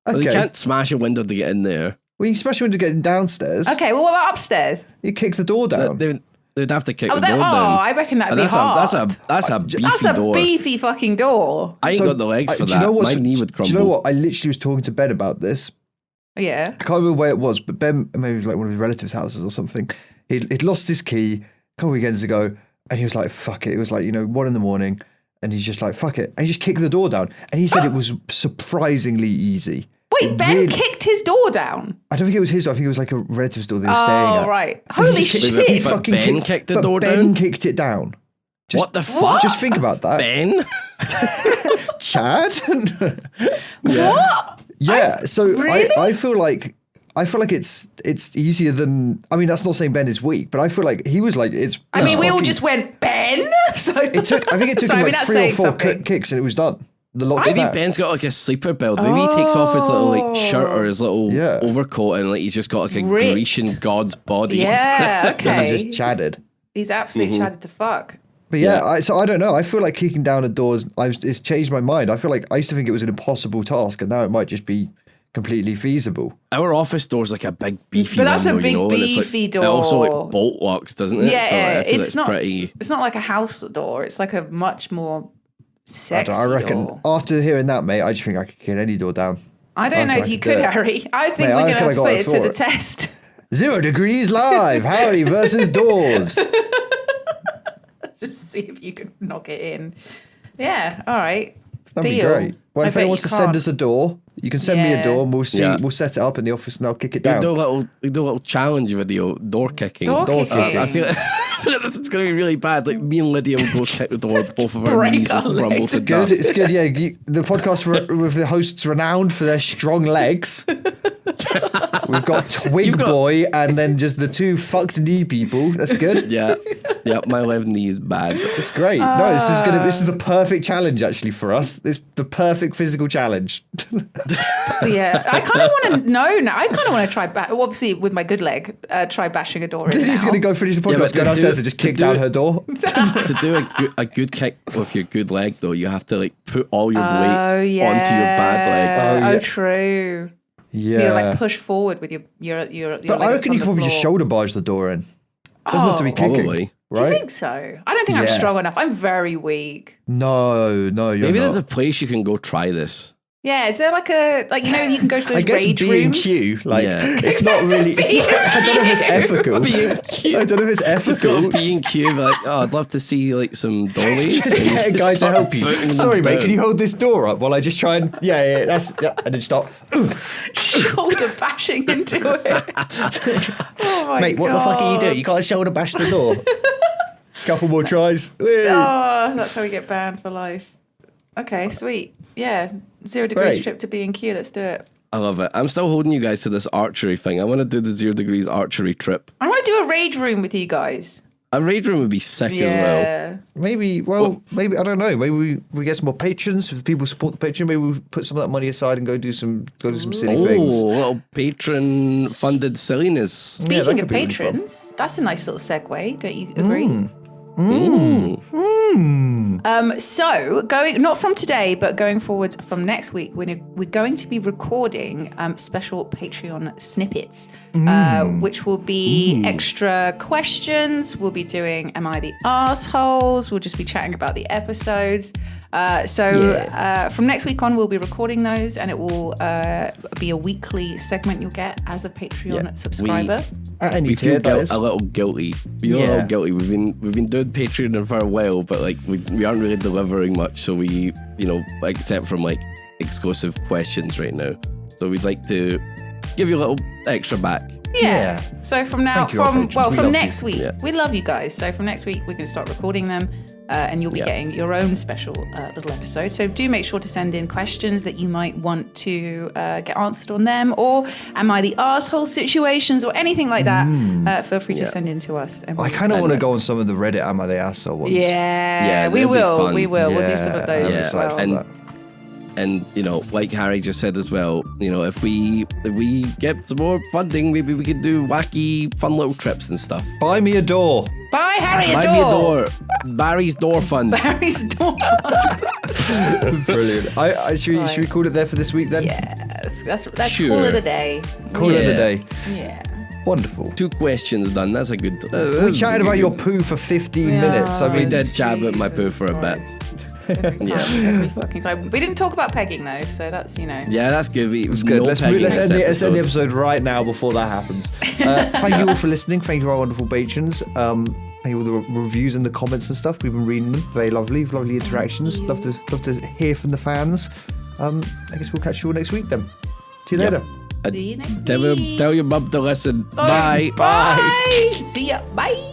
[SPEAKER 2] Well,
[SPEAKER 3] Okay.
[SPEAKER 2] you can't smash a window to get in there.
[SPEAKER 3] Well, you smash your window getting downstairs.
[SPEAKER 4] Okay, well, what about upstairs?
[SPEAKER 3] You kick the door down.
[SPEAKER 2] They'd have to kick
[SPEAKER 4] Oh,
[SPEAKER 2] the door down.
[SPEAKER 4] I reckon that'd
[SPEAKER 2] And
[SPEAKER 4] be
[SPEAKER 2] that's
[SPEAKER 4] hard.
[SPEAKER 2] that's a beefy
[SPEAKER 4] That's a
[SPEAKER 2] door.
[SPEAKER 4] beefy fucking door.
[SPEAKER 2] I ain't
[SPEAKER 3] So,
[SPEAKER 2] got the legs for
[SPEAKER 3] do you
[SPEAKER 2] that.
[SPEAKER 3] know what's-
[SPEAKER 2] My knee would crumble.
[SPEAKER 3] Do you know what? I literally was talking to Ben about this.
[SPEAKER 4] Yeah.
[SPEAKER 3] I can't remember where it was, but Ben, maybe it was like one of his relatives' houses or something. He'd lost his key a couple of weekends ago, and he was like, fuck it. It was like, 1 a.m, and he's just like, fuck it. And he just kicked the door down. And he said it was surprisingly easy.
[SPEAKER 4] Wait, Ben kicked his door down?
[SPEAKER 3] I don't think it was his. I think it was like a relative's door they were staying at.
[SPEAKER 4] Oh, right.
[SPEAKER 3] And
[SPEAKER 4] Holy
[SPEAKER 3] he just
[SPEAKER 4] shit.
[SPEAKER 3] He
[SPEAKER 2] But
[SPEAKER 3] fucking
[SPEAKER 2] Ben kicked the door
[SPEAKER 3] Ben
[SPEAKER 2] down?
[SPEAKER 3] kicked it down.
[SPEAKER 2] What the fuck?
[SPEAKER 3] Just think about that.
[SPEAKER 2] Ben?
[SPEAKER 3] Chad?
[SPEAKER 4] What?
[SPEAKER 3] Yeah. So
[SPEAKER 4] Really?
[SPEAKER 3] I feel like it's easier than. I mean, that's not saying Ben is weak, but I feel like he was like it's.
[SPEAKER 4] I mean, we all
[SPEAKER 3] fucking-
[SPEAKER 4] just went, Ben? So
[SPEAKER 3] I think it took
[SPEAKER 4] so,
[SPEAKER 3] him
[SPEAKER 4] I mean,
[SPEAKER 3] like
[SPEAKER 4] that's
[SPEAKER 3] 3 or
[SPEAKER 4] saying
[SPEAKER 3] 4
[SPEAKER 4] something.
[SPEAKER 3] kicks and it was done. The lock
[SPEAKER 2] Maybe
[SPEAKER 3] snapped.
[SPEAKER 2] Ben's got like a sleeper build. Maybe he takes off his little like shirt or his little
[SPEAKER 3] Yeah.
[SPEAKER 2] overcoat and like he's just got like a
[SPEAKER 4] Ripped.
[SPEAKER 2] Grecian god's body.
[SPEAKER 4] Yeah,
[SPEAKER 3] And
[SPEAKER 4] okay.
[SPEAKER 3] he just chatted.
[SPEAKER 4] He's absolutely chatted to fuck.
[SPEAKER 3] But yeah, so I don't know. I feel like kicking down a door it's changed my mind. I feel like I used to think it was an impossible task, and now it might just be completely feasible.
[SPEAKER 2] Our office door's like a big beefy
[SPEAKER 4] But that's
[SPEAKER 2] one,
[SPEAKER 4] a
[SPEAKER 2] though,
[SPEAKER 4] big
[SPEAKER 2] and it's like,
[SPEAKER 4] beefy
[SPEAKER 2] It also
[SPEAKER 4] door.
[SPEAKER 2] like bolt locks, doesn't it?
[SPEAKER 4] Yeah,
[SPEAKER 2] so I feel
[SPEAKER 4] it's not.
[SPEAKER 2] pretty.
[SPEAKER 4] It's not like a house door. It's like a much more sexy
[SPEAKER 3] I reckon
[SPEAKER 4] door.
[SPEAKER 3] after hearing that, mate, I just think I could kick any door down.
[SPEAKER 4] I don't know if you could, Harry. I think
[SPEAKER 3] Mate,
[SPEAKER 4] we're
[SPEAKER 3] I
[SPEAKER 4] going to
[SPEAKER 3] reckon
[SPEAKER 4] have
[SPEAKER 3] I
[SPEAKER 4] to
[SPEAKER 3] got
[SPEAKER 4] put
[SPEAKER 3] it
[SPEAKER 4] it to
[SPEAKER 3] for
[SPEAKER 4] the
[SPEAKER 3] it.
[SPEAKER 4] test.
[SPEAKER 3] 0 Degrees Live, Harry versus doors.
[SPEAKER 4] Just see if you can knock it in. Yeah, all right.
[SPEAKER 3] That'd
[SPEAKER 4] Deal.
[SPEAKER 3] be great. Well,
[SPEAKER 4] I
[SPEAKER 3] if
[SPEAKER 4] bet
[SPEAKER 3] anyone
[SPEAKER 4] you
[SPEAKER 3] wants to
[SPEAKER 4] can't.
[SPEAKER 3] send us a door, you can send me a
[SPEAKER 4] Yeah.
[SPEAKER 3] door and we'll see.
[SPEAKER 2] Yeah.
[SPEAKER 3] We'll set it up in the office and I'll kick it
[SPEAKER 2] We
[SPEAKER 3] down.
[SPEAKER 2] do a little challenge video, door kicking.
[SPEAKER 4] Door
[SPEAKER 3] Door
[SPEAKER 4] kicking.
[SPEAKER 3] kicking.
[SPEAKER 2] I feel This is going to be really bad. Like me and Lydia will both check the door. Both of our
[SPEAKER 4] Break
[SPEAKER 2] knees
[SPEAKER 4] our
[SPEAKER 2] will crumble
[SPEAKER 4] legs.
[SPEAKER 2] to
[SPEAKER 3] Good.
[SPEAKER 2] dust.
[SPEAKER 3] It's good. Yeah, the podcast with the hosts renowned for their strong legs. We've got Twig Boy and then just the two fucked knee people. That's good.
[SPEAKER 2] Yeah. My left knee is bad.
[SPEAKER 3] It's great. No, this is the perfect challenge actually for us. It's the perfect physical challenge.
[SPEAKER 4] Yeah, I kind of want to know now. I kind of want to try, obviously with my good leg, try bashing a door in
[SPEAKER 3] He's
[SPEAKER 4] now.
[SPEAKER 3] going to go finish the podcast, go downstairs and just kick down her door.
[SPEAKER 2] To do a good kick with your good leg, though, you have to like put all your weight onto your bad leg.
[SPEAKER 4] Oh, true.
[SPEAKER 3] Yeah.
[SPEAKER 4] You know, like push forward with your
[SPEAKER 3] But I reckon you could probably just shoulder barge the door in. Doesn't have to be kicking.
[SPEAKER 2] Probably.
[SPEAKER 3] Right?
[SPEAKER 4] Do you think so? I don't think I'm strong enough. I'm very weak.
[SPEAKER 3] No, you're
[SPEAKER 2] Maybe
[SPEAKER 3] not.
[SPEAKER 2] there's a place you can go try this.
[SPEAKER 4] Yeah, is there like you can go to those
[SPEAKER 3] I guess
[SPEAKER 4] rage
[SPEAKER 3] B&Q,
[SPEAKER 4] rooms?
[SPEAKER 3] it's not really. I don't know if it's ethical.
[SPEAKER 2] B&Q.
[SPEAKER 3] I don't know if it's
[SPEAKER 2] Just go
[SPEAKER 3] ethical.
[SPEAKER 2] to B&Q, be like, I'd love to see like some doorways.
[SPEAKER 3] Just get a guy to
[SPEAKER 2] Start
[SPEAKER 3] help you.
[SPEAKER 2] putting them
[SPEAKER 3] Sorry, mate,
[SPEAKER 2] down.
[SPEAKER 3] can you hold this door up while I just try and and then start.
[SPEAKER 4] Shoulder bashing into it. Oh my
[SPEAKER 3] Mate, what the fuck are you doing? You got to shoulder bash the door. Couple more tries. Woo.
[SPEAKER 4] Oh, that's how we get banned for life. Okay, sweet. Yeah, 0 degrees
[SPEAKER 3] Great.
[SPEAKER 4] trip to B&Q. Let's do it.
[SPEAKER 2] I love it. I'm still holding you guys to this archery thing. I want to do the 0 degrees archery trip.
[SPEAKER 4] I want to do a rage room with you guys.
[SPEAKER 2] A raid room would be sick as well.
[SPEAKER 3] Maybe, maybe, I don't know. Maybe we get some more patrons. If people support the Patreon, maybe we put some of that money aside and go do some silly things.
[SPEAKER 2] Oh, little patron funded silliness.
[SPEAKER 4] Speaking
[SPEAKER 3] that
[SPEAKER 4] of
[SPEAKER 3] could be really fun.
[SPEAKER 4] patrons, that's a nice little segue. Don't you agree? So going not from today, but going forward from next week, we're going to be recording special Patreon snippets, which will be extra questions. We'll be doing "Am I the Arseholes?" We'll just be chatting about the episodes. From next week on, we'll be recording those, and it will be a weekly segment you'll get as a Patreon subscriber.
[SPEAKER 3] At any
[SPEAKER 2] We feel
[SPEAKER 3] tier, that is.
[SPEAKER 2] a little guilty. We feel a little guilty. We've been doing Patreon for a while, but like we aren't really delivering much. So we, except from like exclusive questions right now. So we'd like to give you a little extra back.
[SPEAKER 4] Yeah. So from now,
[SPEAKER 3] Thank you, our patrons. We
[SPEAKER 4] from
[SPEAKER 3] love
[SPEAKER 4] next
[SPEAKER 3] you.
[SPEAKER 4] week,
[SPEAKER 2] Yeah.
[SPEAKER 4] we love you guys. So from next week, we're going to start recording them, and you'll be getting your own special little episode. So do make sure to send in questions that you might want to get answered on them, or am I the arsehole situations, or anything like that. Feel free to send in to us. And
[SPEAKER 3] I kind of want to go on some of the Reddit Am I the Asshole ones.
[SPEAKER 4] Yeah, we
[SPEAKER 2] they'll be
[SPEAKER 4] will.
[SPEAKER 2] fun.
[SPEAKER 4] We will. We'll do some of those
[SPEAKER 2] Yeah.
[SPEAKER 4] as well.
[SPEAKER 2] And like Harry just said as well, if we get some more funding, maybe we could do wacky, fun little trips and stuff.
[SPEAKER 3] Buy me a door.
[SPEAKER 4] Buy Harry a
[SPEAKER 2] Buy
[SPEAKER 4] door.
[SPEAKER 2] me a door. Barry's door fund.
[SPEAKER 4] Barry's door.
[SPEAKER 3] Brilliant. Should we call it there for this week then?
[SPEAKER 4] Yeah, let's
[SPEAKER 2] Sure.
[SPEAKER 4] call it a day.
[SPEAKER 3] Call it a day.
[SPEAKER 4] Yeah.
[SPEAKER 3] Wonderful.
[SPEAKER 2] 2 questions done. That's a good.
[SPEAKER 3] We chatted about your poo for 15 minutes. I
[SPEAKER 2] We
[SPEAKER 3] mean,
[SPEAKER 2] did chat about my poo for a bit.
[SPEAKER 4] Every fucking time. We didn't talk about pegging though, so that's
[SPEAKER 2] Yeah, that's good.
[SPEAKER 3] it's good. Let's end the episode right now before that happens. Thank you all for listening. Thank you, our wonderful patrons. Thank you all the reviews and the comments and stuff. We've been reading them. Very lovely interactions. Love to hear from the fans. I guess we'll catch you all next week then. See you later.
[SPEAKER 4] See you next week.
[SPEAKER 2] Tell your mum to listen.
[SPEAKER 3] Bye.
[SPEAKER 4] Bye. See ya. Bye.